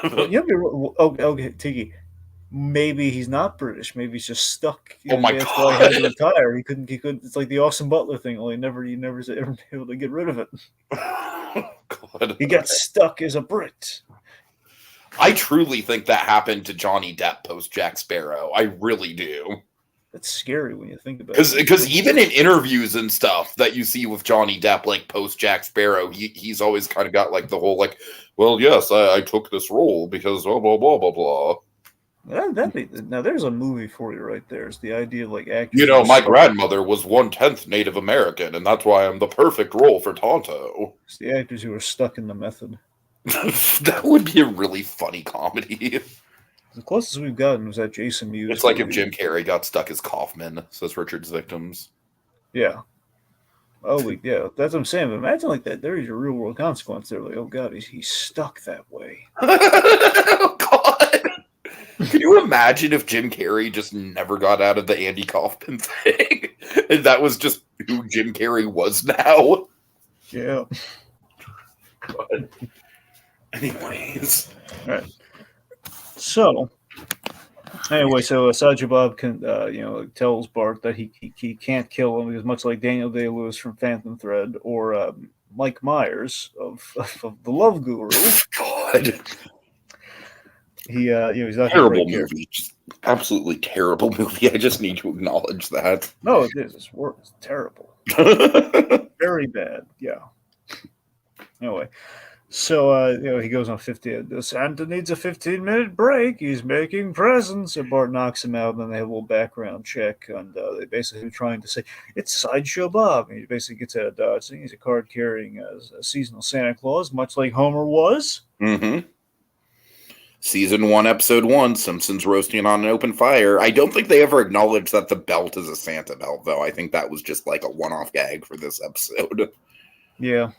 Okay, Tiki. Maybe he's not British. Maybe he's just stuck. Oh my God! That's why he had to retire. He couldn't. It's like the Austin Butler thing. Only he never ever been able to get rid of it. God. He got stuck as a Brit. I truly think that happened to Johnny Depp post Jack Sparrow. I really do. That's scary when you think about it. Because even in interviews and stuff that you see with Johnny Depp, like post Jack Sparrow, he's always kind of got like the whole like, well, yes, I took this role because blah blah blah blah blah. Now there's a movie for you right there. It's the idea of like acting. You know, my grandmother was 1/10 Native American, and that's why I'm the perfect role for Tonto. It's the actors who are stuck in the method. That would be a really funny comedy. The closest we've gotten was that Jason Mewes. It's like if movie. Jim Carrey got stuck as Kaufman, says Richard's Victims. Yeah. Oh, yeah. That's what I'm saying. But imagine like that. There is a real world consequence. They're like, oh god, he's stuck that way. Oh God! Can you imagine if Jim Carrey just never got out of the Andy Kaufman thing, and that was just who Jim Carrey was now? Yeah. But anyways, All right. So anyway, so Sideshow Bob can, tells Bart that he can't kill him because much like Daniel Day-Lewis from Phantom Thread or Mike Myers of the Love Guru, God, he's not terrible movie, just absolutely terrible movie. I just need to acknowledge that. No, it is. It's terrible. Very bad. Yeah. Anyway. So, he goes on 50. Santa needs a 15-minute break. He's making presents. And Bart knocks him out, and then they have a little background check. And they basically trying to say, it's Sideshow Bob. And he basically gets out of Dodge. He's a card-carrying a seasonal Santa Claus, much like Homer was. Mm-hmm. Season 1, Episode 1, Simpsons roasting on an open fire. I don't think they ever acknowledged that the belt is a Santa belt, though. I think that was just like a one-off gag for this episode. Yeah.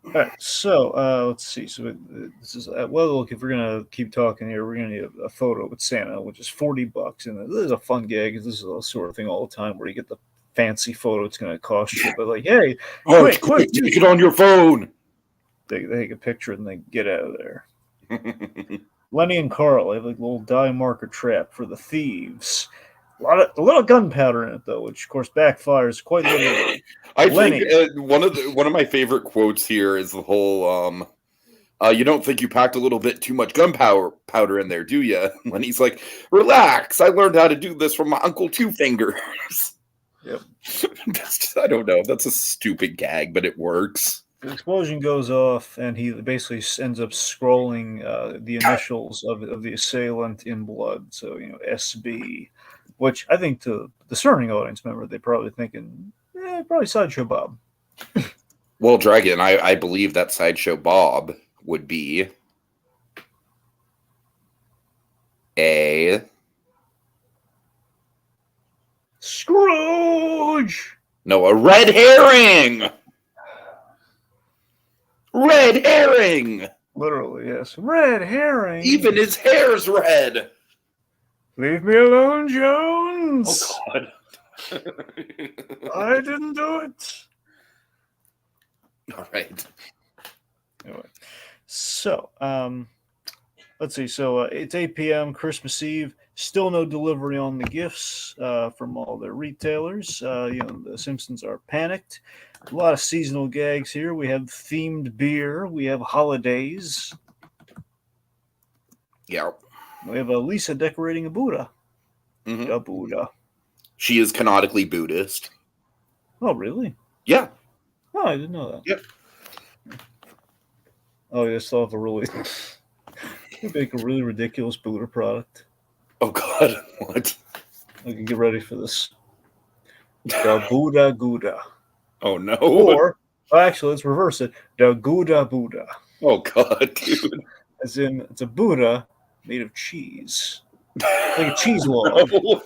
All right, so let's see. So this is look. If we're gonna keep talking here, we're gonna need a photo with Santa, which is $40, and this is a fun gag. This is the sort of thing all the time where you get the fancy photo. It's gonna cost you, but like, hey, quick, take it on your phone. They take a picture and they get out of there. Lenny and Carl have like a little die marker trap for the thieves. A little gunpowder in it though, which of course backfires quite literally. I think one of my favorite quotes here is the whole you don't think you packed a little bit too much gunpowder in there, do you? When he's like, relax, I learned how to do this from my Uncle Two Fingers. Yep. I don't know. That's a stupid gag, but it works. The explosion goes off, and he basically ends up scrolling the initials of the assailant in blood. So, SB, which I think to the discerning audience member, they're probably thinking, probably Sideshow Bob. Well, Dragon, I believe that Sideshow Bob would be a Scrooge! No, a red herring! Red herring! Literally, yes. Red herring! Even his hair's red! Leave me alone, Jones! Oh, God. I didn't do it. All right. Anyway, so let's see. So it's 8 p.m. Christmas Eve. Still no delivery on the gifts from all the retailers. The Simpsons are panicked. A lot of seasonal gags here. We have themed beer. We have holidays. Yeah. We have Lisa decorating a Buddha. Mm-hmm. A Buddha. She is canonically Buddhist. Oh, really? Yeah. Oh, I didn't know that. Yep. Oh, you still have a really make a really ridiculous Buddha product. Oh, God. What? I can get ready for this. The Buddha Gouda. Oh, no. Or, actually, let's reverse it. The Gouda Buddha. Oh, God, dude. As in, it's a Buddha made of cheese. Like a cheese log. No.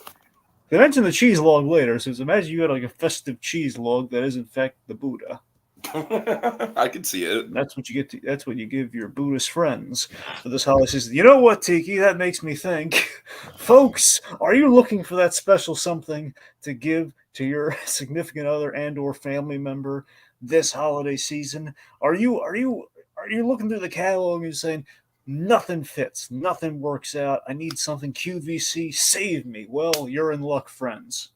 They mentioned the cheese log later, so imagine you got like a festive cheese log that is, in fact, the Buddha. I can see it. That's what you get. That's what you give your Buddhist friends for this holiday season. You know what, Tiki? That makes me think, folks. Are you looking for that special something to give to your significant other and/or family member this holiday season? Are you looking through the catalog and saying nothing fits, nothing works out? I need something QVC. Save me. Well, you're in luck, friends.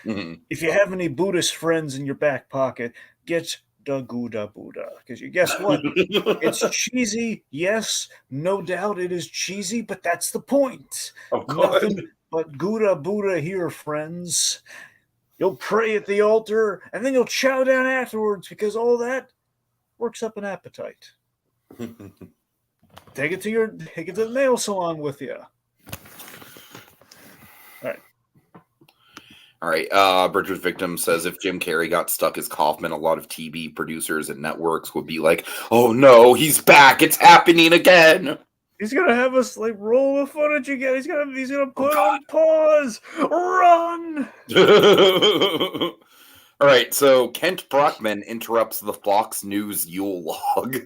Mm-hmm. If you have any Buddhist friends in your back pocket, get the Gouda Buddha. Because you guess what? It's cheesy. Yes, no doubt it is cheesy, but that's the point. Oh, God. Nothing but Gouda Buddha here, friends. You'll pray at the altar, and then you'll chow down afterwards because all that works up an appetite. Take it to the nail salon with you. All right. All right. Bridger's victim says if Jim Carrey got stuck as Kaufman, a lot of TV producers and networks would be like, "Oh no, he's back! It's happening again." He's gonna have us like roll the footage again. He's gonna put God. on pause. Run. All right. So Kent Brockman interrupts the Fox News Yule log.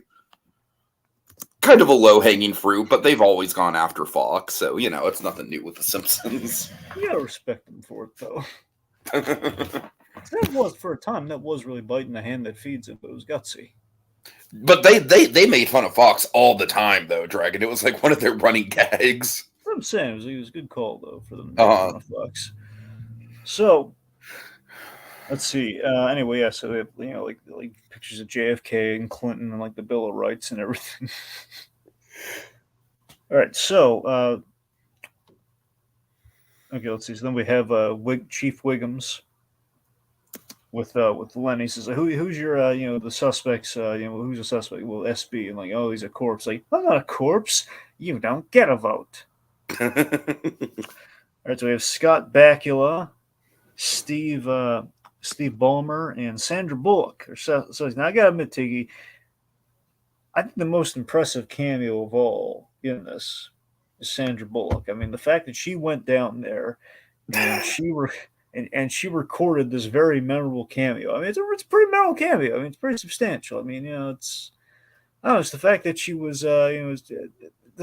Kind of a low-hanging fruit, but they've always gone after Fox, so it's nothing new with the Simpsons. You gotta respect them for it, though. That was for a time. That was really biting the hand that feeds it, but it was gutsy. But they made fun of Fox all the time, though, Dragon. It was like one of their running gags. That's what I'm saying. It was a good call, though, for them to make fun of Fox. So, let's see. Anyway, yeah. So we have, like pictures of JFK and Clinton and like the Bill of Rights and everything. All right. So, okay. Let's see. So then we have Chief Wiggums with Lenny. He says, "Who's your the suspects? Who's a suspect? Well, SB." And like, "Oh, he's a corpse." Like, "I'm not a corpse. You don't get a vote." All right. So we have Scott Bakula, Steve Ballmer, and Sandra Bullock. So now I gotta admit, Tiki, I think the most impressive cameo of all in this is Sandra Bullock. I mean, the fact that she went down there and she recorded this very memorable cameo. I mean, it's a pretty memorable cameo. I mean, it's pretty substantial. I mean, it's the fact that she was The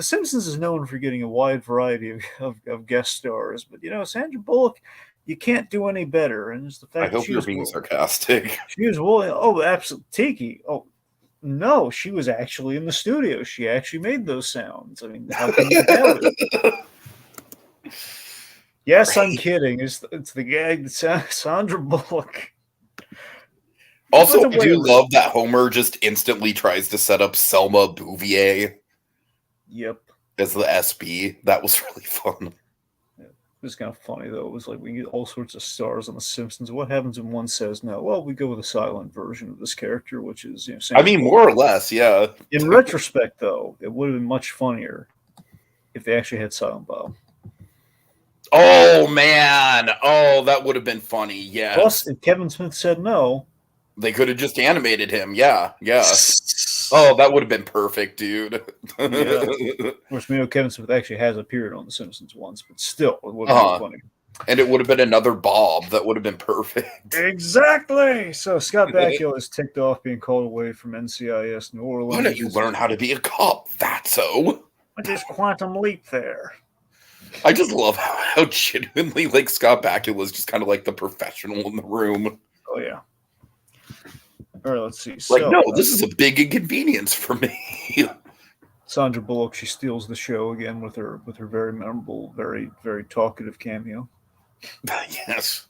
Simpsons is known for getting a wide variety of guest stars, but Sandra Bullock, you can't do any better. And it's the fact I hope you're being sarcastic. She was willing. Oh, absolutely, Tiki. Oh no, she was actually in the studio. She actually made those sounds. I mean, how can you doubt it? Yes, right. I'm kidding. It's the gag. Sandra Bullock. Also, I do love that Homer just instantly tries to set up Selma Bouvier. Yep. As the SB. That was really fun. It was kind of funny, though. It was like we get all sorts of stars on The Simpsons. What happens when one says no? Well, we go with a silent version of this character, which is, I mean, more or less, yeah. In retrospect, though, it would have been much funnier if they actually had Silent Bob. Oh, man. Oh, that would have been funny, yeah. Plus, if Kevin Smith said no, they could have just animated him, yeah. Oh, that would have been perfect, dude. Yeah. Of course, we know Kevin Smith actually has appeared on The Simpsons once, but still, it would have been funny. And it would have been another Bob. That would have been perfect. Exactly. So Scott Bakula is ticked off being called away from NCIS New Orleans. Why don't you learn how to be a cop, Fatso? Just quantum leap there. I just love how genuinely like Scott Bakula is just kind of like the professional in the room. Oh, yeah. All right, let's see. Like, no, this is a big inconvenience for me. Sandra Bullock, she steals the show again with her very memorable, very, very talkative cameo. Yes.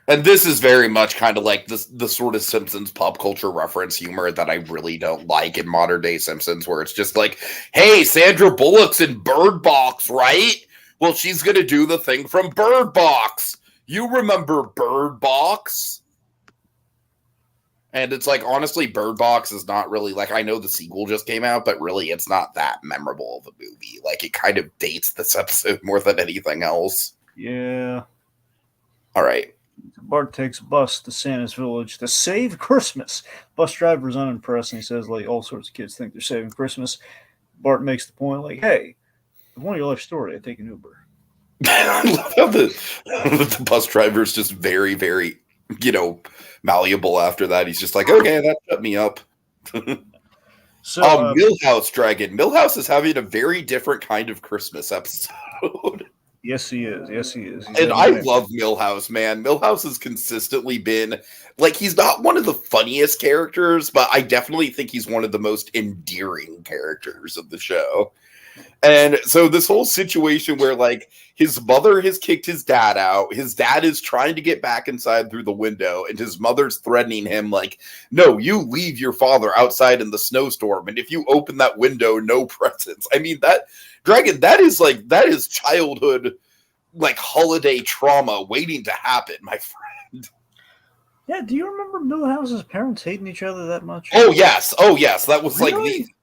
And this is very much kind of like the sort of Simpsons pop culture reference humor that I really don't like in modern day Simpsons, where it's just like, hey, Sandra Bullock's in Bird Box, right? Well, she's going to do the thing from Bird Box. You remember Bird Box? And it's like, honestly, Bird Box is not really, like, I know the sequel just came out, but really it's not that memorable of a movie. Like, it kind of dates this episode more than anything else. Yeah. All right. Bart takes a bus to Santa's village to save Christmas. Bus driver is unimpressed, and he says, like, all sorts of kids think they're saving Christmas. Bart makes the point, like, hey, if I want your life story, I take an Uber. I love how the bus driver is just very, very, malleable after that. He's just like, okay, that shut me up. So, Milhouse Dragon. Milhouse is having a very different kind of Christmas episode. Yes, he is. Yes, he is. And I love Milhouse, man. Milhouse has consistently been, like, he's not one of the funniest characters, but I definitely think he's one of the most endearing characters of the show. And so this whole situation where, like, his mother has kicked his dad out, his dad is trying to get back inside through the window, and his mother's threatening him, like, no, you leave your father outside in the snowstorm, and if you open that window, no presents. I mean, that is childhood, like, holiday trauma waiting to happen, my friend. Yeah, do you remember Milhouse's parents hating each other that much? Oh, yes. That was really? Like the...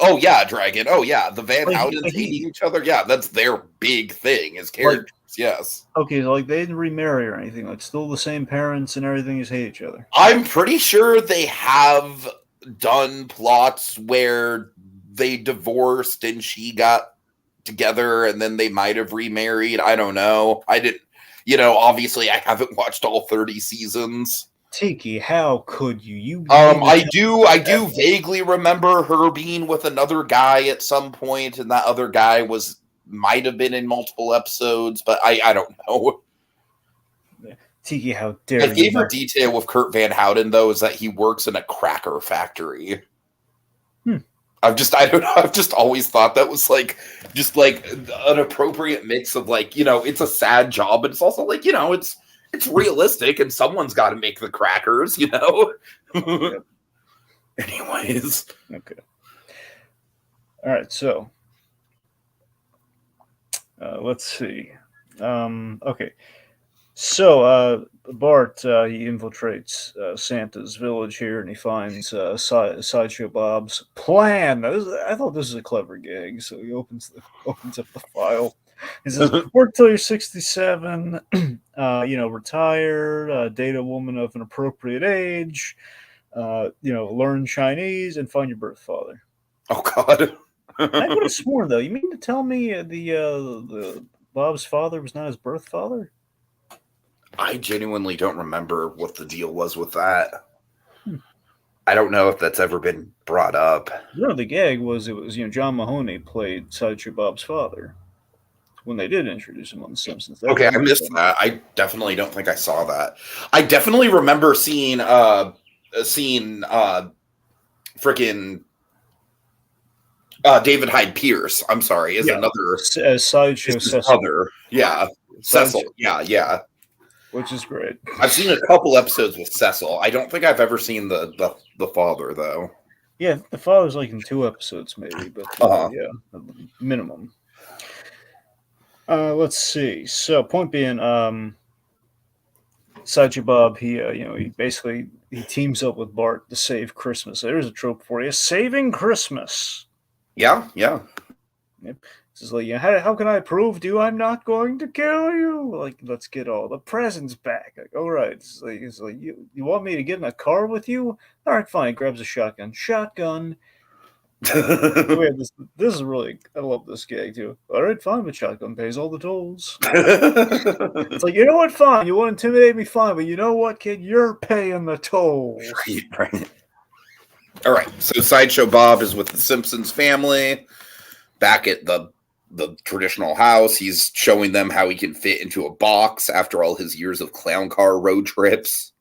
Oh, yeah, Dragon. Oh, yeah, the Van Houtens hating each other. Yeah, that's their big thing as characters. Simpsons. Yes. Okay, so like they didn't remarry or anything. Like still the same parents and everything. Just hate each other. I'm pretty sure they have done plots where they divorced and she got together and then they might have remarried. I don't know. I didn't, obviously I haven't watched all 30 seasons. Tiki, how could you? I do vaguely remember her being with another guy at some point, and that other guy might have been in multiple episodes, but I don't know. Tiki, how dare My you? favorite detail with Kurt Van Houten, though, is that he works in a cracker factory. I've just always thought that was just an appropriate mix of it's a sad job, but it's also it's realistic and someone's got to make the crackers, Yep. Anyways. Okay. All right. So, let's see. Okay. So, Bart, he infiltrates Santa's village here, and he finds Sideshow Bob's plan. I thought this was a clever gag. So he opens up the file. He says, "Work till you're 67. Retire. Date a woman of an appropriate age. Learn Chinese and find your birth father." Oh God! I would have sworn though. You mean to tell me the Bob's father was not his birth father? I genuinely don't remember what the deal was with that. I don't know if that's ever been brought up. The gag was John Mahoney played Sideshow Bob's father when they did introduce him on The Simpsons. Okay, I missed that. I definitely don't think I saw that. I definitely remember seeing freaking David Hyde Pierce. I'm sorry, is another Sideshow Cecil. Other, yeah, Cecil. Yeah. Which is great. I've seen a couple episodes with Cecil. I don't think I've ever seen the father though. Yeah, the father's in 2 episodes maybe, but yeah, minimum. Let's see. So point being, Sideshow Bob, he basically teams up with Bart to save Christmas. There's a trope for you: saving Christmas. Yeah. Yep. It's how can I prove to you I'm not going to kill you? Let's get all the presents back. All right. It's like you want me to get in a car with you? All right, fine. Grabs a shotgun. This is really, I love this gag too. All right, fine, but shotgun pays all the tolls. It's like, you know what? Fine. You want to intimidate me? Fine. But you know what, kid? You're paying the tolls. Right. All right. So Sideshow Bob is with the Simpsons family back at the traditional house. He's showing them how he can fit into a box after all his years of clown car road trips.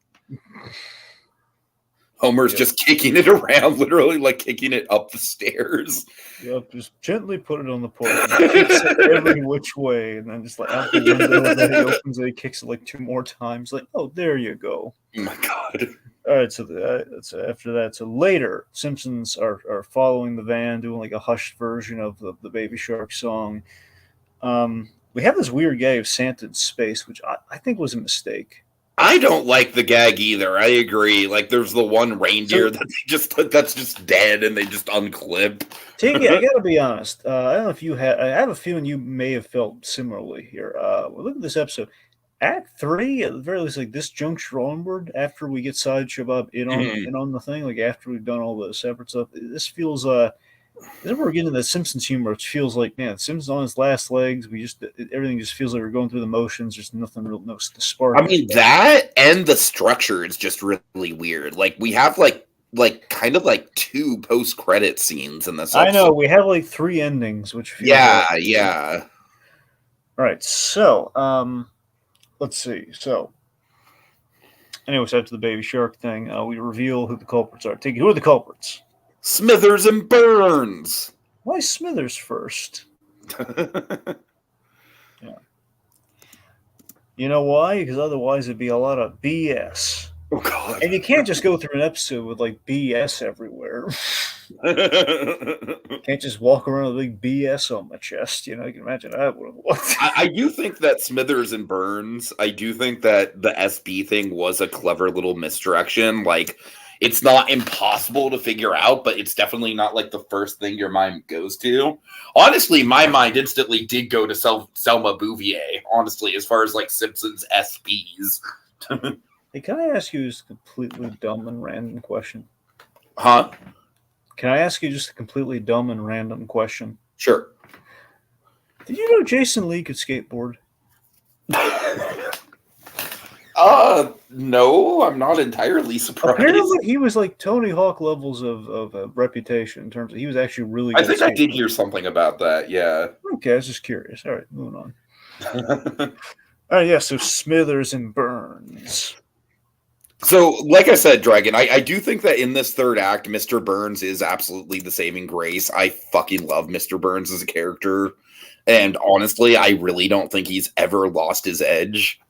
Homer's just kicking it around, literally kicking it up the stairs. Yep, just gently put it on the porch. He kicks it every which way, and then just out the window, and then he opens it, he kicks it 2 more times. Oh, there you go. Oh my God. All right, so that's after that. So later, Simpsons are following the van, doing a hushed version of the Baby Shark song. We have this weird gag of Santa in space, which I think was a mistake. I don't like the gag either. I agree. There's the one reindeer that's just dead, and they just unclip. Tiki, I gotta be honest. I don't know if you had. I have a feeling you may have felt similarly here. Look at this episode. Act 3, at the very least, this juncture onward, after we get Sideshow Bob in on the thing, after we've done all the separate stuff, this feels then we're getting the Simpsons humor, which feels man, Simpsons on his last legs. Everything just feels like we're going through the motions. There's nothing real, no spark. I mean, that and the structure is just really weird. We have kind of 2 post-credit scenes in this episode. I know we have 3 endings, which feels yeah. All right, so let's see. So, anyways, after the Baby Shark thing, we reveal who the culprits are. Tiki, who are the culprits? Smithers and Burns. Why Smithers first? Yeah. You know why? Because otherwise it'd be a lot of BS. Oh God! And you can't just go through an episode with BS everywhere. Can't just walk around with big BS on my chest. You can imagine that would have looked. I do think that Smithers and Burns. I do think that the SB thing was a clever little misdirection. it's not impossible to figure out, but it's definitely not like the first thing your mind goes to. Honestly, my mind instantly did go to Selma Bouvier, honestly, as far as like Simpsons SPs. Hey, can I ask you just a completely dumb and random question? Huh? Can I ask you just a completely dumb and random question? Sure. Did you know Jason Lee could skateboard? No, I'm not entirely surprised. Apparently, he was like Tony Hawk levels of reputation in terms of he was actually really good. I think I did hear something about that, yeah. Okay, I was just curious. All right, moving on. All right, yeah, so Smithers and Burns. So, like I said, Dragon, I do think that in this third act, Mr. Burns is absolutely the saving grace. I fucking love Mr. Burns as a character. And honestly, I really don't think he's ever lost his edge.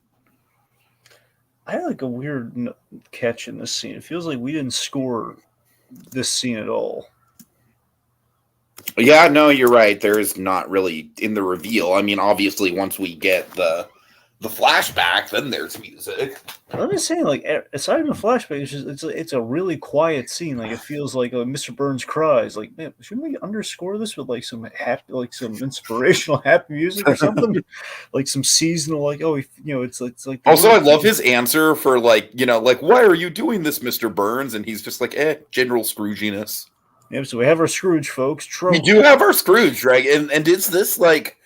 I had like a weird catch in this scene. It feels like we didn't score this scene at all. Yeah, no, you're right. There's not really in the reveal. I mean, obviously, once we get the flashback, then there's music. I'm just saying, like, aside from the flashback, it's a really quiet scene. Like, it feels like Mr. Burns cries. Like, man, shouldn't we underscore this with like some happy, like some inspirational happy music or something? Like some seasonal, like, oh, it's like. Also, I love his answer for like, like, why are you doing this, Mr. Burns? And he's just like, general Scrooginess. Yeah, so we have our Scrooge, folks. We do have our Scrooge, right? And is this like?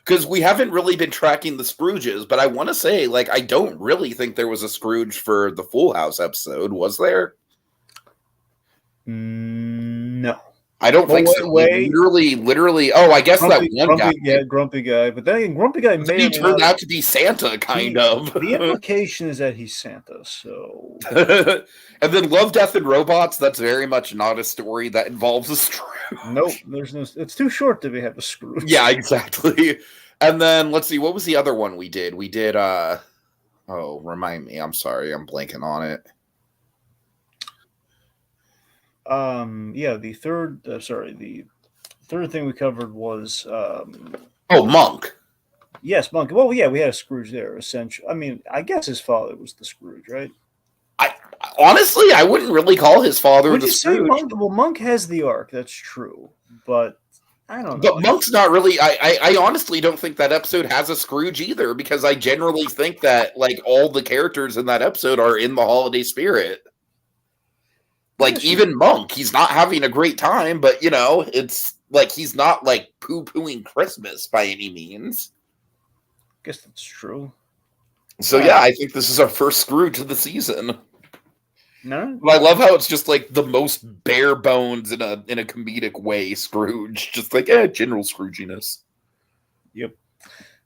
Because we haven't really been tracking the Scrooges, but I want to say, like, I don't really think there was a Scrooge for the Full House episode, was there? No. I don't think so. Literally. Oh, I guess Grumpy, that one guy. Yeah, Grumpy guy. But then again, Grumpy guy he turned out to be Santa, kind of. The implication is that he's Santa, so. And then Love, Death, and Robots, that's very much not a story that involves a Scrooge. Nope, there's no. It's too short to have a Scrooge. Yeah, exactly. And then, let's see, what was the other one we did? We did, remind me. I'm sorry, I'm blanking on it. The third thing we covered was Monk. Yes, Monk. Well, yeah, we had a Scrooge there. Essentially, I mean, I guess his father was the Scrooge, right? Honestly, I wouldn't really call his father the Scrooge. Monk? Well, Monk has the arc. That's true, but I don't know. But Monk's not really. I honestly don't think that episode has a Scrooge either, because I generally think that like all the characters in that episode are in the holiday spirit. Like, even Monk, he's not having a great time, but, it's like he's not, like, poo-pooing Christmas by any means. I guess that's true. So, yeah, I think this is our first Scrooge of the season. No? But I love how it's just, like, the most bare bones in a comedic way Scrooge. Just like, general Scrooginess. Yep.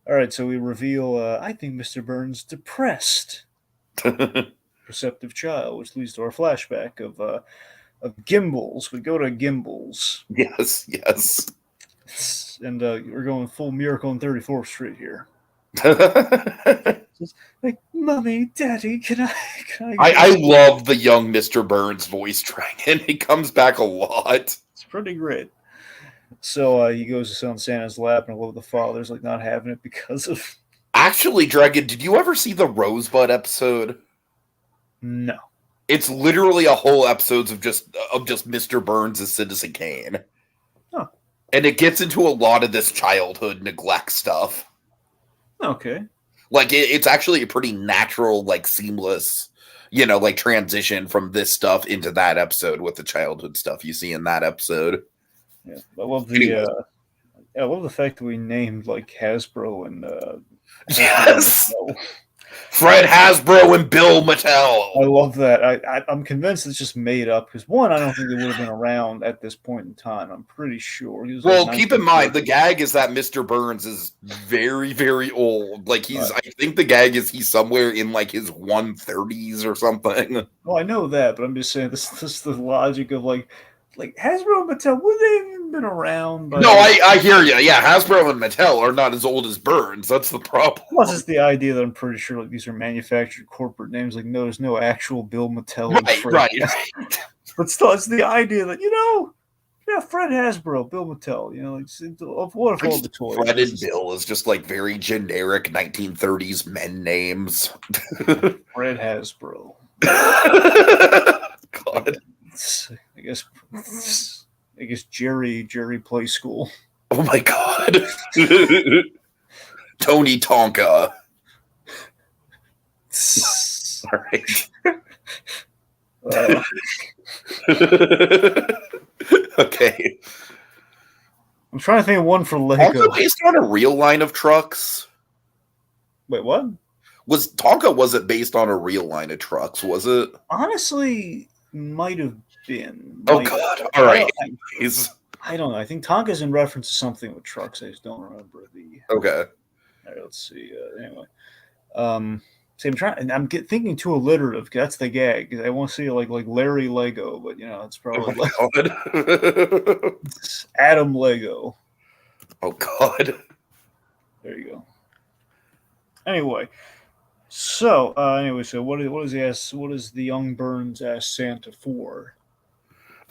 All right, so we reveal, I think Mr. Burns depressed. Perceptive child, which leads to our flashback of Gimbals. We go to Gimbals. Yes. And we're going full Miracle on 34th Street here. Like, Mommy, Daddy, can I love the young Mr. Burns voice Dragon. He comes back a lot. It's pretty great. So he goes to sit on Santa's lap, and I love the father's like not having it because of. Actually, Dragon, did you ever see the Rosebud episode? No. It's literally a whole episode of just Mr. Burns as Citizen Kane. Huh. And it gets into a lot of this childhood neglect stuff. Okay. Like, it's actually a pretty natural, like, seamless, like, transition from this stuff into that episode with the childhood stuff you see in that episode. Yeah, I love the fact that we named, like, Hasbro and yes! Fred Hasbro and Bill Mattel. I love that. I'm convinced it's just made up because, one, I don't think they would have been around at this point in time. I'm pretty sure. Well, keep in mind, the gag is that Mr. Burns is very, very old. Like, I think the gag is he's somewhere in, like, his 130s or something. Well, I know that, but I'm just saying this is the logic of, like Hasbro and Mattel, would they have even been around? No, I hear you. Yeah, Hasbro and Mattel are not as old as Burns. That's the problem. Plus, it's the idea that I'm pretty sure like these are manufactured corporate names. Like, no, there's no actual Bill Mattel. Right. But still, it's the idea that Fred Hasbro, Bill Mattel. What if all the toys? Fred and Bill is just like very generic 1930s men names. Fred Hasbro. God. I guess Jerry Play School. Oh my God. Tony Tonka. All right. Okay. I'm trying to think of one for Lego. Tonka based on a real line of trucks? Wait, what? Wasn't based on a real line of trucks, was it? Honestly, might have been. Oh God! All right. I don't know. I think Tonka's in reference to something with trucks. I just don't remember the. Okay. All right, let's see. Anyway, see, I'm thinking too alliterative. That's the gag. I want to see like Larry Lego, but it's probably it's Adam Lego. Oh God. There you go. Anyway, so what does he ask? What does the young Burns ask Santa for?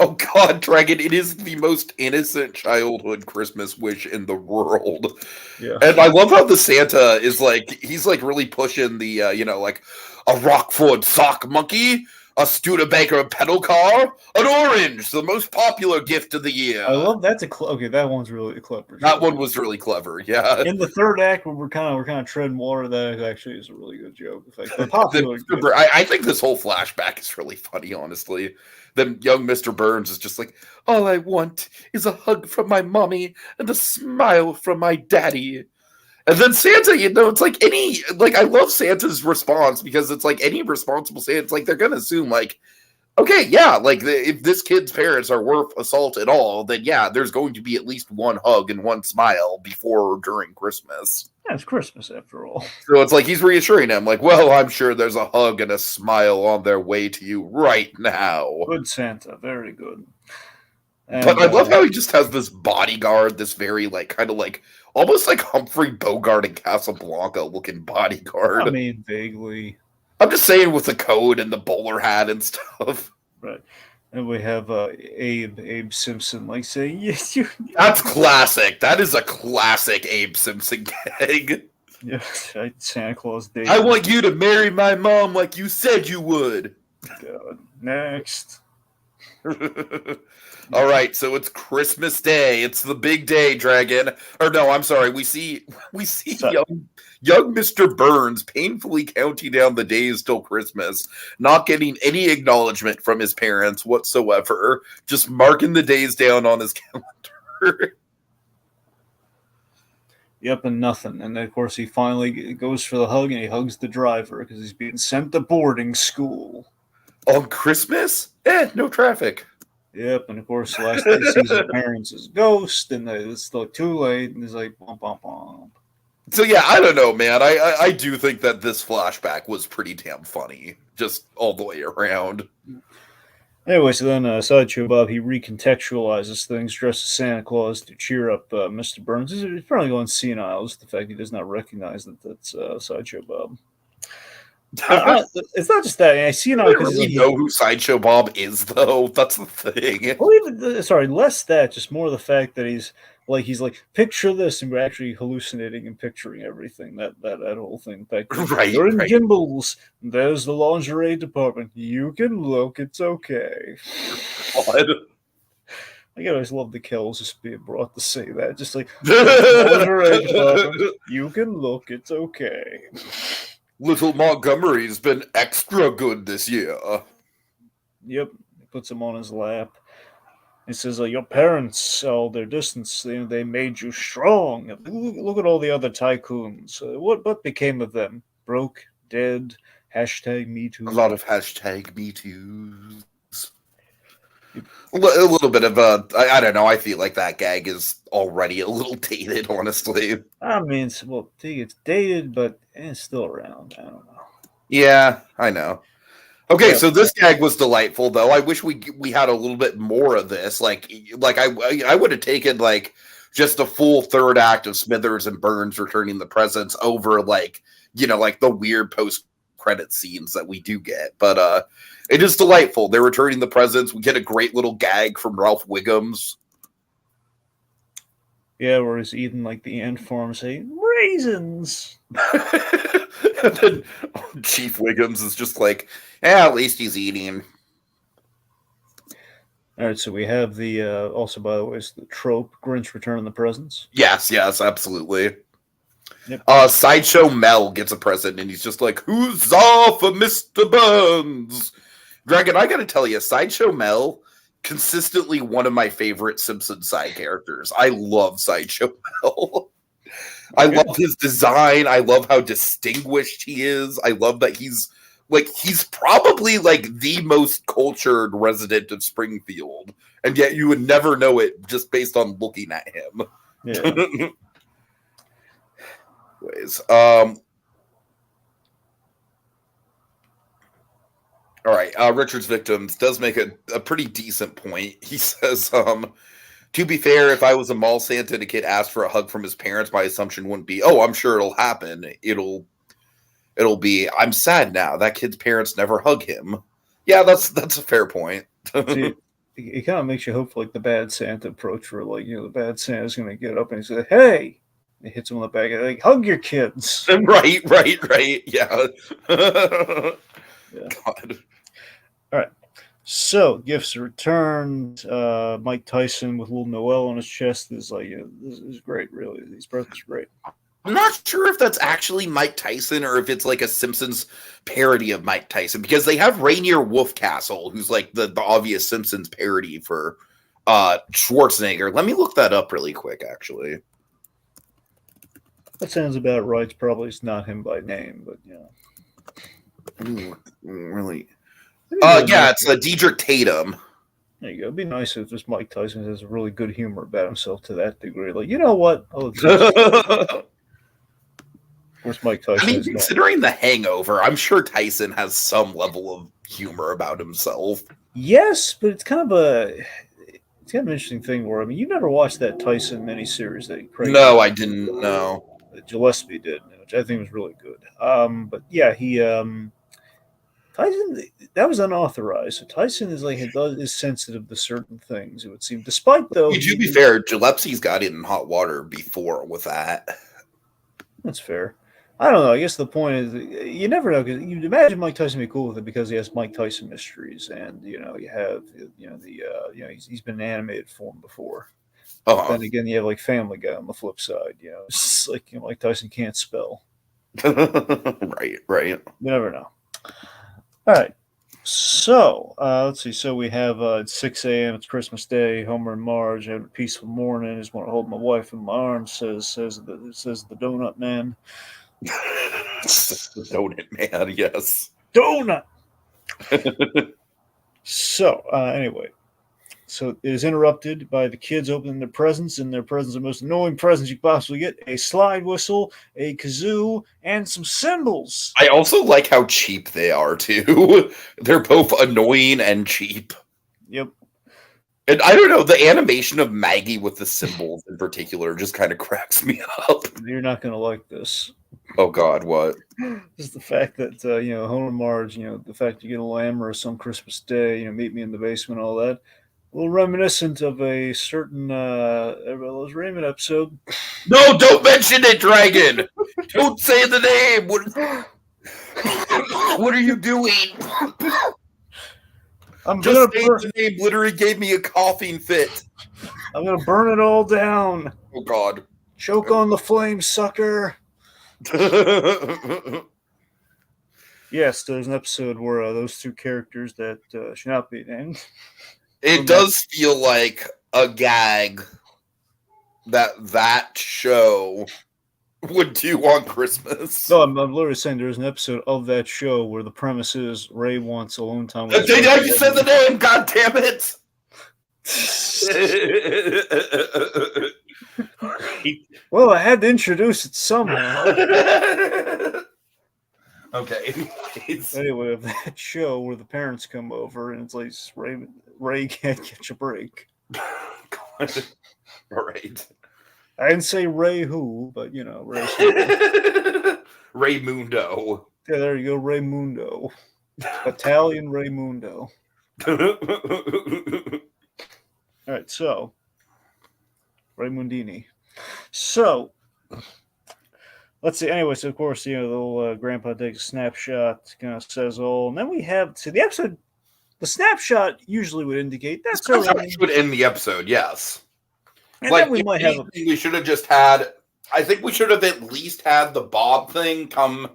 Oh God, Dragon! It is the most innocent childhood Christmas wish in the world. Yeah, and I love how the Santa is he's really pushing the like a Rockford sock monkey, a Studebaker pedal car, an orange, the most popular gift of the year. I love that's okay. That one's really clever. That one was really clever. Yeah. In the third act, we're kind of treading water. That actually is a really good joke. The popular. I think this whole flashback is really funny. Honestly, then young Mr. Burns is just like, all I want is a hug from my mommy and a smile from my daddy. And then Santa, it's I love Santa's response because it's like any responsible Santa, it's like they're going to assume okay, yeah, if this kid's parents are worth a salt at all, then yeah, there's going to be at least one hug and one smile before or during Christmas. Yeah, it's Christmas after all. So it's like he's reassuring him, well, I'm sure there's a hug and a smile on their way to you right now. Good Santa, very good. And, but I love how he just has this bodyguard, this very kind of almost like Humphrey Bogart in Casablanca looking bodyguard. I mean, vaguely. I'm just saying with the coat and the bowler hat and stuff. Right. And we have Abe Simpson saying, yes, you. That's classic. That is a classic Abe Simpson gag. Yeah, Santa Claus Day. I want you to marry my mom like you said you would. God. Next. All right, so it's Christmas Day. It's the big day, Dragon. Or no, I'm sorry. We see young Mr. Burns painfully counting down the days till Christmas, not getting any acknowledgement from his parents whatsoever, just marking the days down on his calendar. Yep, and nothing. And then, of course, he finally goes for the hug, and he hugs the driver because he's being sent to boarding school. On Christmas? No traffic. Yep, and of course, last day he sees his parents as ghost, and it's too late, and he's like, bump, bump, bump. So yeah, I don't know, man. I do think that this flashback was pretty damn funny, just all the way around. Anyway, so then Sideshow Bob, he recontextualizes things, dressed as Santa Claus to cheer up Mr. Burns. He's probably going senile, just the fact he does not recognize that that's Sideshow Bob. It's not just that. I see now because you know who Sideshow Bob is, though. That's the thing. Well, less that, just more the fact that he's like, picture this, and we're actually hallucinating and picturing everything. That whole thing. Right. You're in Gimbals. There's the lingerie department. You can look. It's okay. God. I always love the Kells just being brought to say that. Just like lingerie department. You can look. It's okay. Little Montgomery's been extra good this year. Yep. He puts him on his lap. He says, your parents, all their distance, they made you strong. Look at all the other tycoons. What became of them? Broke? Dead? #MeToo? A lot of #MeToos. A little bit of I don't know. I feel like that gag is already a little dated, honestly. I mean, it's dated, but it's still around. I don't know. Yeah, I know. Okay, so this gag was delightful, though. I wish we had a little bit more of this. I would have taken just a full third act of Smithers and Burns returning the presents over the weird post-credit scenes that we do get. But it is delightful. They're returning the presents. We get a great little gag from Ralph Wiggums. Yeah, where he's eating the ant farm, saying raisins. And then Chief Wiggums is just at least he's eating. All right, so we have the also, by the way, it's the trope Grinch Returning the Presents. Yes, absolutely. Yep. Sideshow Mel gets a present, and he's just like, "Who's off for Mr. Burns?" Dragon, I gotta tell you, Sideshow Mel, consistently one of my favorite Simpsons side characters. I love Sideshow Mel. I love his design. I love how distinguished he is. I love that he's probably like the most cultured resident of Springfield, and yet you would never know it just based on looking at him. Yeah. Ways. All right. Richard's Victims does make a pretty decent point. He says, to be fair, if I was a mall Santa and a kid asked for a hug from his parents, my assumption wouldn't be, oh, I'm sure it'll happen. It'll be, I'm sad now. That kid's parents never hug him. Yeah, that's a fair point. See, it kind of makes you hope for like the bad Santa approach, where like the bad Santa's going to get up and say, "Hey," he hits him on the back, and like, "Hug your kids." Right. Yeah. Yeah. God. All right. So gifts returned. Mike Tyson with little Noel on his chest is like, this is great. Really, these presents are great. I'm not sure if that's actually Mike Tyson or if it's like a Simpsons parody of Mike Tyson, because they have Rainier Wolfcastle, who's like the obvious Simpsons parody for Schwarzenegger. Let me look that up really quick, actually. That sounds about right. It's probably not him by name, but Really? Yeah, it's Diedrich Tatum. There you go. It'd be nice if this Mike Tyson has really good humor about himself to that degree. Like, you know what? Of course, Mike Tyson. I mean, considering The Hangover, I'm sure Tyson has some level of humor about himself. Yes, but it's kind of an interesting thing where, I mean, you never watched that Tyson miniseries that Craig. No, I didn't know. That Gillespie did, which I think was really good. But yeah, he Tyson, that was unauthorized. So Tyson is sensitive to certain things, it would seem. Despite though, to be fair, Gillespie's got it in hot water before with that. That's fair. I don't know. I guess the point is, you never know, because you'd imagine Mike Tyson be cool with it because he has Mike Tyson Mysteries, and you have he's been in animated form before. Then again, you have like Family Guy on the flip side. It's like Mike Tyson can't spell. Right. You never know. All right. So let's see. So we have at 6 a.m. It's Christmas Day. Homer and Marge have a peaceful morning. I just want to hold my wife in my arms. Says the donut man. The donut man, yes. Donut. So anyway, so it is interrupted by the kids opening their presents, and their presents are the most annoying presents you could possibly get: a slide whistle, a kazoo, and some cymbals. I also like how cheap they are too. They're both annoying and cheap. Yep. And I don't know, the animation of Maggie with the cymbals in particular just kind of cracks me up. You're not going to like this. Oh God, what? Just the fact that Homer and Marge, the fact you get a little amorous on Christmas Day, meet me in the basement, all that. A little reminiscent of a certain Everett's Raymond episode. No, don't mention it, Dragon. Don't say the name. What are you doing? I'm just saying the name literally gave me a coughing fit. I'm gonna burn it all down. Oh God! Choke on the flame, sucker. Yes, there's an episode where those two characters that should not be named. It does feel like a gag that show would do on Christmas. No, I'm literally saying there's an episode of that show where the premise is Ray wants alone time. You said the name, God damn it! Well, I had to introduce it somehow. Okay. Anyway, of that show where the parents come over and it's like Ray can't catch a break. All right. I didn't say Ray who, but Ray. Raymundo. Yeah, there you go, Raymundo. Italian Raymundo. All right, so Raymundini. So let's see. Anyway, so of course, the little grandpa takes a snapshot, kind of says all, and then we have the episode The snapshot usually would indicate that's That's how already. it should end the episode, yes. And Like, then we if might have. anything, we should have just had. I think we should have at least had the Bob thing come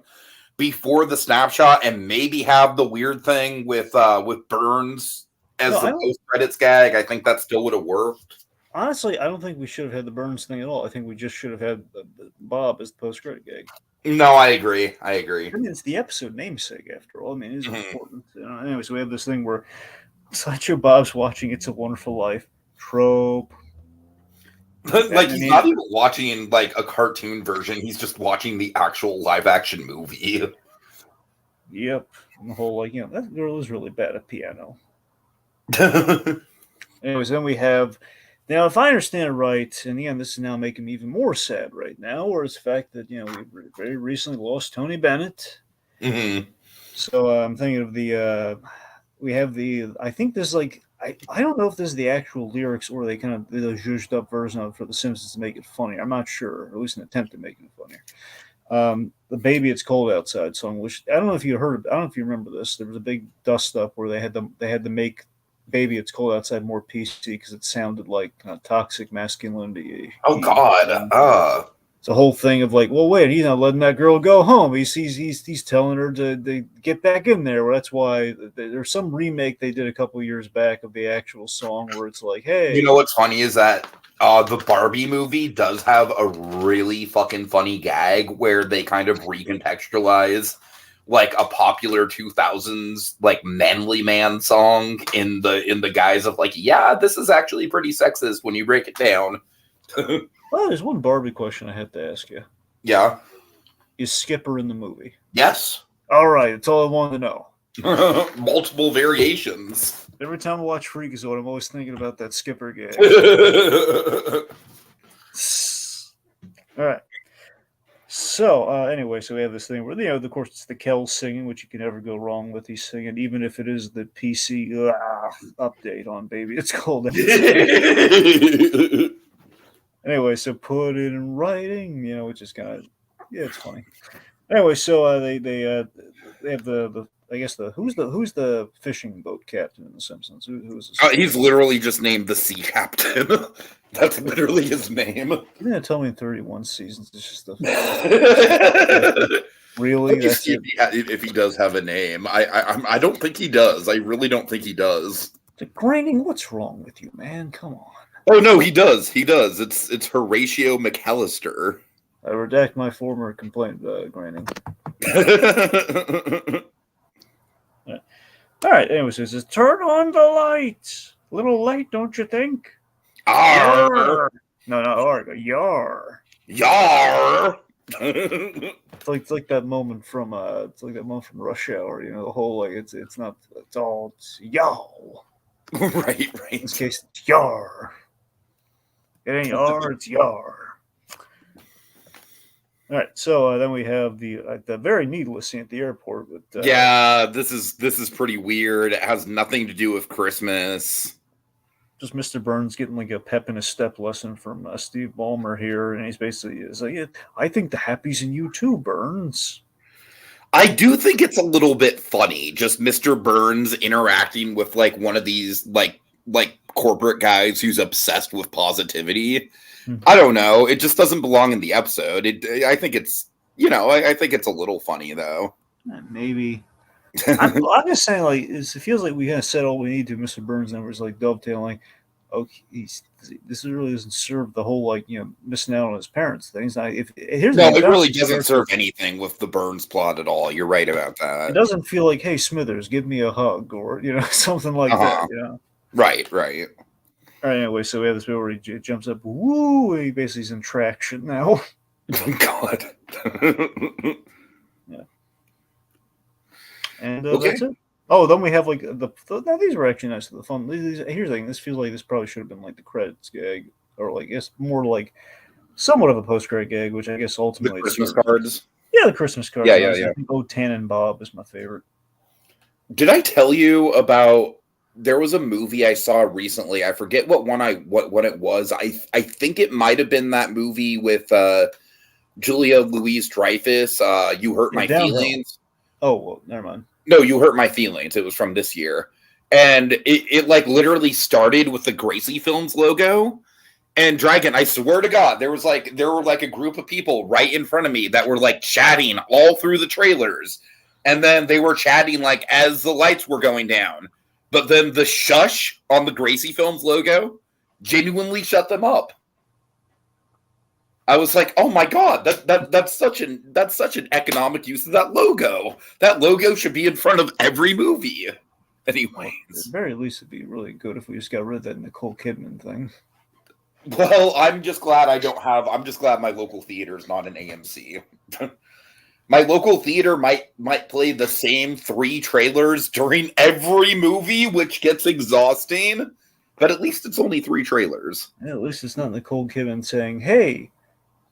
before the snapshot, and maybe have the weird thing with Burns as the post credits gag. I think that still would have worked. Honestly, I don't think we should have had the Burns thing at all. I think we just should have had Bob as the post credit gag. No, I agree. I mean, it's the episode namesake after all. I mean, it's important. Anyway, so we have this thing where Sideshow Bob's watching It's a Wonderful Life. Trope. Like, he's not even watching like a cartoon version. He's just watching the actual live action movie. Yep. And the whole, like, that girl is really bad at piano. Anyways, then we have, now, if I understand it right, and again, this is now making me even more sad right now, or it's the fact that, we very recently lost Tony Bennett. Mm-hmm. So I'm thinking of we have I think this, like, I don't know if this is the actual lyrics or they kind of did a zhuzhed up version of it for The Simpsons to make it funny. I'm not sure, or at least an attempt at making it funnier. The Baby It's Cold Outside song, which I don't know if you heard, I don't know if you remember this. There was a big dust up where they had to make Baby It's Cold Outside more PC because it sounded like toxic masculinity. Oh God. It's a whole thing of like, well, wait, he's not letting that girl go home. He's telling her to get back in there. Well, that's why there's some remake they did a couple years back of the actual song where it's like, hey. You know what's funny is that the Barbie movie does have a really fucking funny gag where they kind of recontextualize like a popular 2000s like manly man song in the guise of like, yeah, this is actually pretty sexist when you break it down. Well, there's one Barbie question I have to ask you. Yeah. Is Skipper in the movie? Yes. All right, that's all I wanted to know. Multiple variations. Every time I watch Freakazoid, I'm always thinking about that Skipper gag. All right. So, anyway, so we have this thing where, of course, it's the Kel singing, which you can never go wrong with. He's singing, even if it is the PC update on Baby It's Cold. Anyway, so put it in writing, which is kind of, it's funny. Anyway, so they have the I guess who's the fishing boat captain in The Simpsons? Who is this? He's literally just named the sea captain. That's literally his name. You didn't tell me in 31 seasons. It's just the really. That's it. If he does have a name, I don't think he does. I really don't think he does. Graining, what's wrong with you, man? Come on. Oh no, he does. He does. It's Horatio McAllister. I redact my former complaint, Graining. All right. Anyways, it says, turn on the lights. A little late, don't you think? Arr. No, not arg. Yar. Yar. It's like that moment from Rush Hour. The whole like it's yo. Right. In this case, it's yar. It ain't yar, it's yar. All right, so then we have the very needless scene at the airport. But, yeah, this is pretty weird. It has nothing to do with Christmas. Just Mr. Burns getting like a pep in his step lesson from Steve Ballmer here, and he's basically like, yeah, I think the happy's in you too, Burns. I do think it's a little bit funny, just Mr. Burns interacting with like one of these like corporate guys who's obsessed with positivity. I don't know. It just doesn't belong in the episode. I think it's, I think it's a little funny though. Maybe. I'm just saying, like, it feels like we kind of said all we need to. Mr. Burns' numbers like dovetailing. Okay, this really doesn't serve the whole missing out on his parents thing. It's not, it really doesn't serve anything with the Burns plot at all. You're right about that. It doesn't feel like, hey Smithers, give me a hug, or something like that. Right. All right, anyway, so we have this bit where he jumps up. Woo! He basically is in traction now. Oh, God. Yeah. And that's it. Oh, then we have like now these were actually nice. The fun. Here's the thing. This feels like this probably should have been like the credits gag, or like it's more like somewhat of a post-credit gag, which I guess ultimately the Christmas cards. Yeah, the Christmas cards. Yeah. I think Tannenbaum is my favorite. Did I tell you about? There was a movie I saw recently. I forget what it was. I think it might have been that movie with Julia Louis-Dreyfus. You Hurt My Feelings. Oh well, never mind. No, You Hurt My Feelings. It was from this year. And it like literally started with the Gracie Films logo. And Dragon, I swear to God, there were like a group of people right in front of me that were like chatting all through the trailers. And then they were chatting like as the lights were going down. But then the shush on the Gracie Films logo genuinely shut them up. I was like, "Oh my God, that's such an economic use of that logo. That logo should be in front of every movie." Anyways, well, at the very least, it'd be really good if we just got rid of that Nicole Kidman thing. well, I'm just glad my local theater is not an AMC. My local theater might play the same 3 trailers during every movie, which gets exhausting. But at least it's only 3 trailers. Yeah, at least it's not Nicole Kidman saying, "Hey,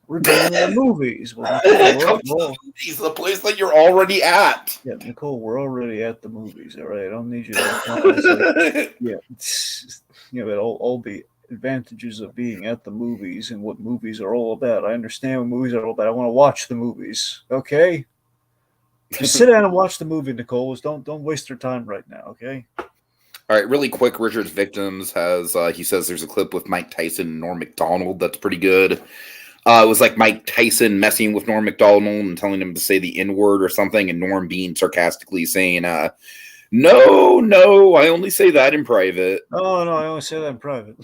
we're going to the movies." Well, Nicole, Movies, the place that you're already at. yeah, Nicole, we're already at the movies. All right, I don't need you to promise. Like, yeah, all the advantages of being at the movies and what movies are all about. I understand what movies are all about. I want to watch the movies. Okay, just sit down and watch the movie, Nicole. Don't waste your time right now. Okay. All right, really quick. Richard's Victims has he says there's a clip with Mike Tyson and Norm Macdonald that's pretty good. It was like Mike Tyson messing with Norm Macdonald and telling him to say the N-word or something, and Norm being sarcastically saying, no, I only say that in private. Oh, no, I only say that in private.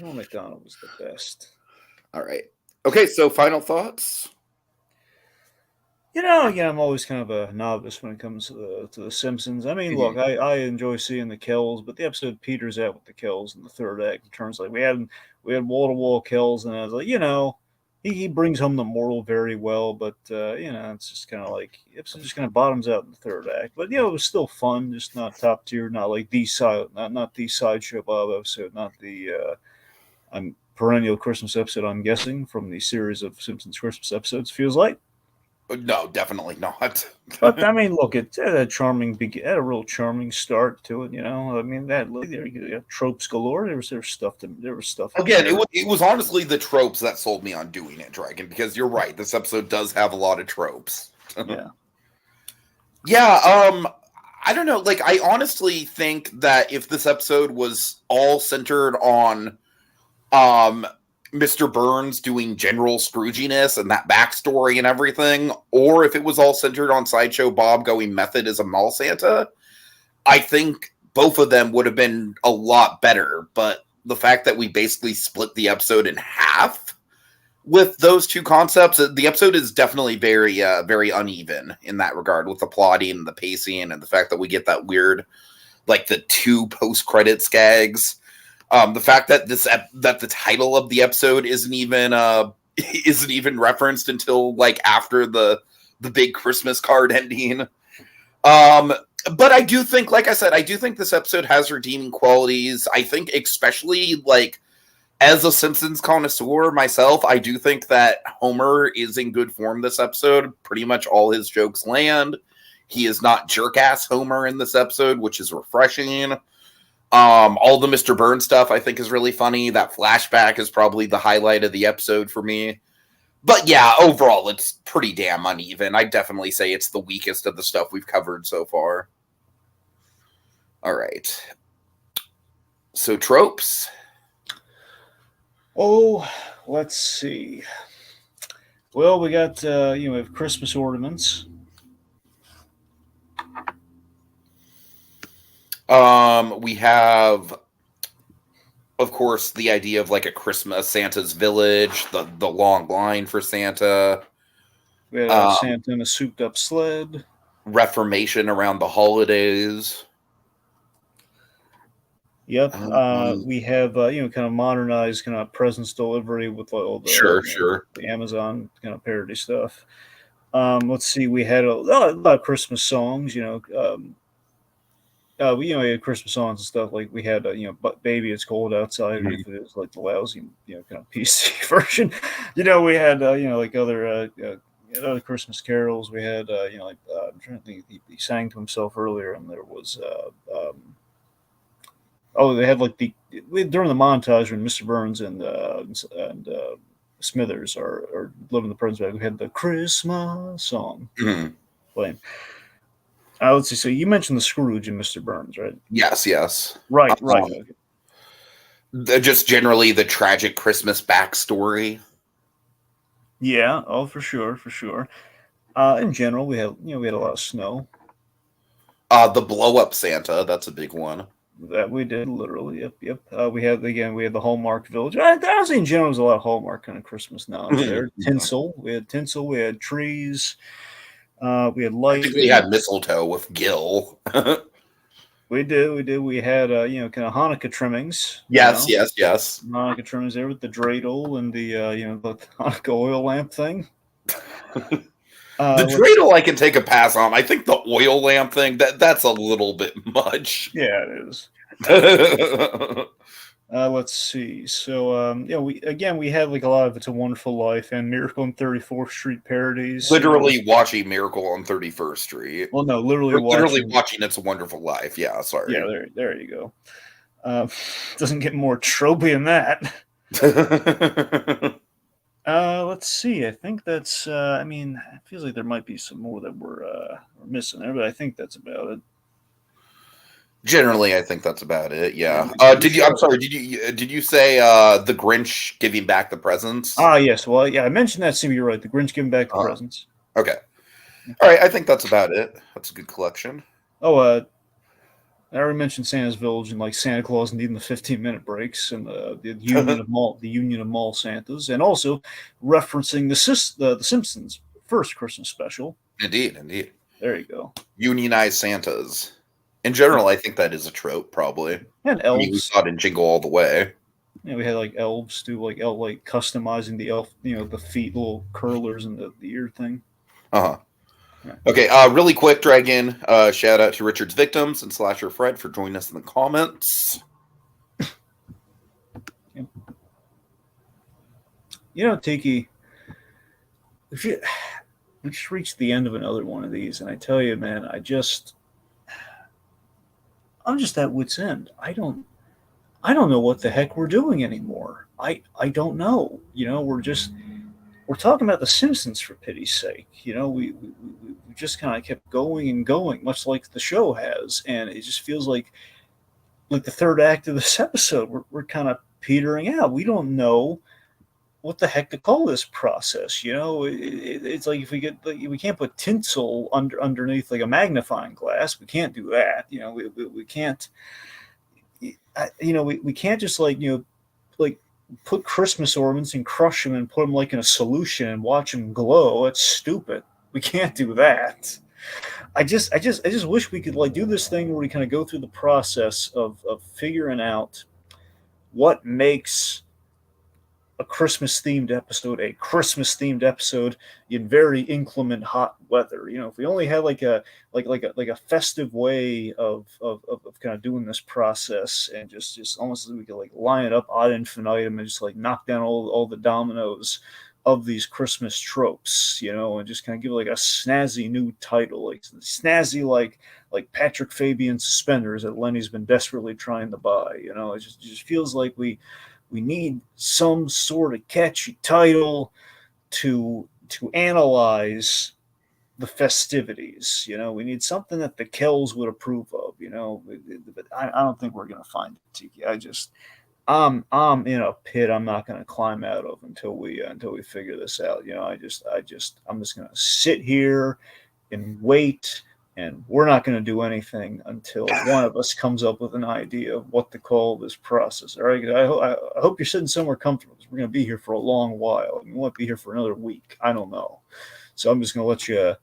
Norm Macdonald was the best. All right. Okay, so final thoughts? Again, I'm always kind of a novice when it comes to the Simpsons. I mean, look, I enjoy seeing the kills, but the episode peters out with the kills in the third act. It turns like we had wall-to-wall kills, and I was like, he brings home the moral very well, but it's just kind of like episode just kind of bottoms out in the third act. But it was still fun, just not top tier, not like not the Sideshow Bob episode, not the perennial Christmas episode. I'm guessing from the series of Simpsons Christmas episodes. Feels like. No, definitely not. But I mean, look, it had a real charming start to it. I mean, there you got tropes galore. There was stuff. Again, it was honestly the tropes that sold me on doing it, Dragon. Because you're right, this episode does have a lot of tropes. Yeah. Yeah. I don't know. Like, I honestly think that if this episode was all centered on, Mr. Burns doing general Scrooginess and that backstory and everything, or if it was all centered on Sideshow Bob going method as a mall Santa, I think both of them would have been a lot better. But the fact that we basically split the episode in half with those two concepts, the episode is definitely very, very uneven in that regard with the plotting and the pacing and the fact that we get that weird, like the 2 post-credits gags. The fact that that the title of the episode isn't even referenced until like after the big Christmas card ending. But I do think, like I said, I do think this episode has redeeming qualities. I think especially like as a Simpsons connoisseur myself, I do think that Homer is in good form this episode. Pretty much all his jokes land. He is not jerk-ass Homer in this episode, which is refreshing. All the Mr. Burns stuff I think is really funny. That flashback is probably the highlight of the episode for me. But yeah, overall, it's pretty damn uneven. I'd definitely say it's the weakest of the stuff we've covered so far. All right. So tropes. Oh, let's see. Well, we got we have Christmas ornaments. We have, of course, the idea of like a Santa's village, the long line for Santa. We had Santa in a souped-up sled. Reformation around the holidays. Yep. We have kind of modernized kind of presents delivery with all the the Amazon kind of parody stuff. Let's see. We had a lot of Christmas songs. We had Christmas songs and stuff like we had but baby it's cold outside. Mm-hmm. If it was like the lousy kind of PC version. We had like other Christmas carols. We had I'm trying to think. He sang to himself earlier, and there was they had like during the montage when Mr. Burns and Smithers are living the present. We had the Christmas song playing. Let's see. So you mentioned the Scrooge and Mr. Burns, right? Yes. Right. Okay. Just generally the tragic Christmas backstory. Yeah. Oh, for sure. In general, we had a lot of snow. The blow up Santa, that's a big one. That we did literally. Yep. We had the Hallmark Village. Honestly, in general, there's a lot of Hallmark kind of Christmas knowledge there. Tinsel. We had tinsel. We had trees. We had I light. think we had mistletoe with Gil. We did. We had kind of Hanukkah trimmings. Yes. Hanukkah trimmings there with the dreidel and the the Hanukkah oil lamp thing. The dreidel I can take a pass on. I think the oil lamp thing that's a little bit much. Yeah, it is. Let's see. So we had like a lot of It's a Wonderful Life and Miracle on 34th Street parodies. Literally watching Miracle on 31st Street. Well, no, literally watching It's a Wonderful Life. Yeah, sorry. Yeah, there you go. Doesn't get more tropey than that. Let's see. I think that's. It feels like there might be some more that we're missing there, but I think that's about it. Generally, I think that's about it. Yeah. Did you? I'm sorry. Did you say the Grinch giving back the presents? Yes. Well, yeah, I mentioned that. You're right. The Grinch giving back the presents. Okay. All right. I think that's about it. That's a good collection. Oh, I already mentioned Santa's Village and like Santa Claus needing the 15-minute breaks and the Union of Mall Santas, and also referencing the Simpsons first Christmas special. Indeed. There you go. Unionized Santas. In general, I think that is a trope, probably. And elves. We saw it in Jingle All the Way. Yeah, we had like elves do like customizing the elf, the feet, little curlers, and the ear thing. Yeah. Okay, really quick, Dragon. Shout out to Richard's victims and Slasher Fred for joining us in the comments. Tiki, we just reached the end of another one of these, and I tell you, man, I'm just at wit's end. I don't know what the heck we're doing anymore. I don't know. We're talking about the Simpsons for pity's sake. We just kind of kept going and going, much like the show has, and it just feels like the third act of this episode, we're kind of petering out. We don't know what the heck to call this process. It's like if we can't put tinsel underneath like a magnifying glass. We can't do that. We can't. We can't just put Christmas ornaments and crush them and put them like in a solution and watch them glow. That's stupid. We can't do that. I just wish we could do this thing where we kind of go through the process of figuring out what makes a Christmas themed episode in very inclement hot weather. If we only had like a festive way of kind of doing this process, and just almost we could line it up ad infinitum and just knock down all the dominoes of these Christmas tropes, and just kind of give a snazzy new title, snazzy like Patrick Fabian suspenders that Lenny's been desperately trying to buy. It just feels like we need some sort of catchy title to analyze the festivities. We need something that the Kells would approve of. But I don't think we're gonna find it, Tiki. I'm in a pit I'm not gonna climb out of until we figure this out. I'm just gonna sit here and wait. And we're not going to do anything until one of us comes up with an idea of what to call this process. All right. I hope you're sitting somewhere comfortable, because we're going to be here for a long while. We won't be here for another week. I don't know. So I'm just going to let you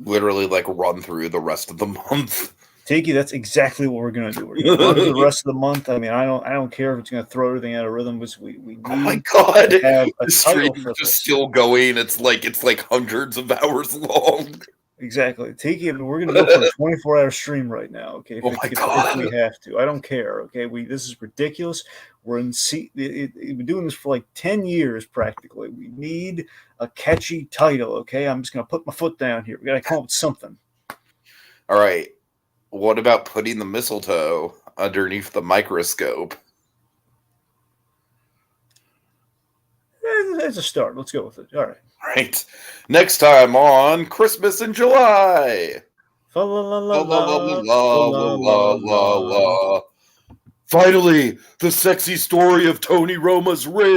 literally run through the rest of the month. Tiki, that's exactly what we're going to do. We're going to run through the rest of the month. I don't care if it's going to throw everything out of rhythm. But we need oh my god, to have a the stream is just still going. It's like hundreds of hours long. Exactly. Tiki, we're going to go for a 24-hour stream right now, okay? If we have to. I don't care, okay? This is ridiculous. We've been doing this for 10 years practically. We need a catchy title, okay? I'm just going to put my foot down here. We got to come up with something. All right. What about putting the mistletoe underneath the microscope? That's a start. Let's go with it. All right. Next time on Christmas in July. Fa la la la La la la la, fa la la la la la la. la. Finally, the sexy story of Tony Roma's rib.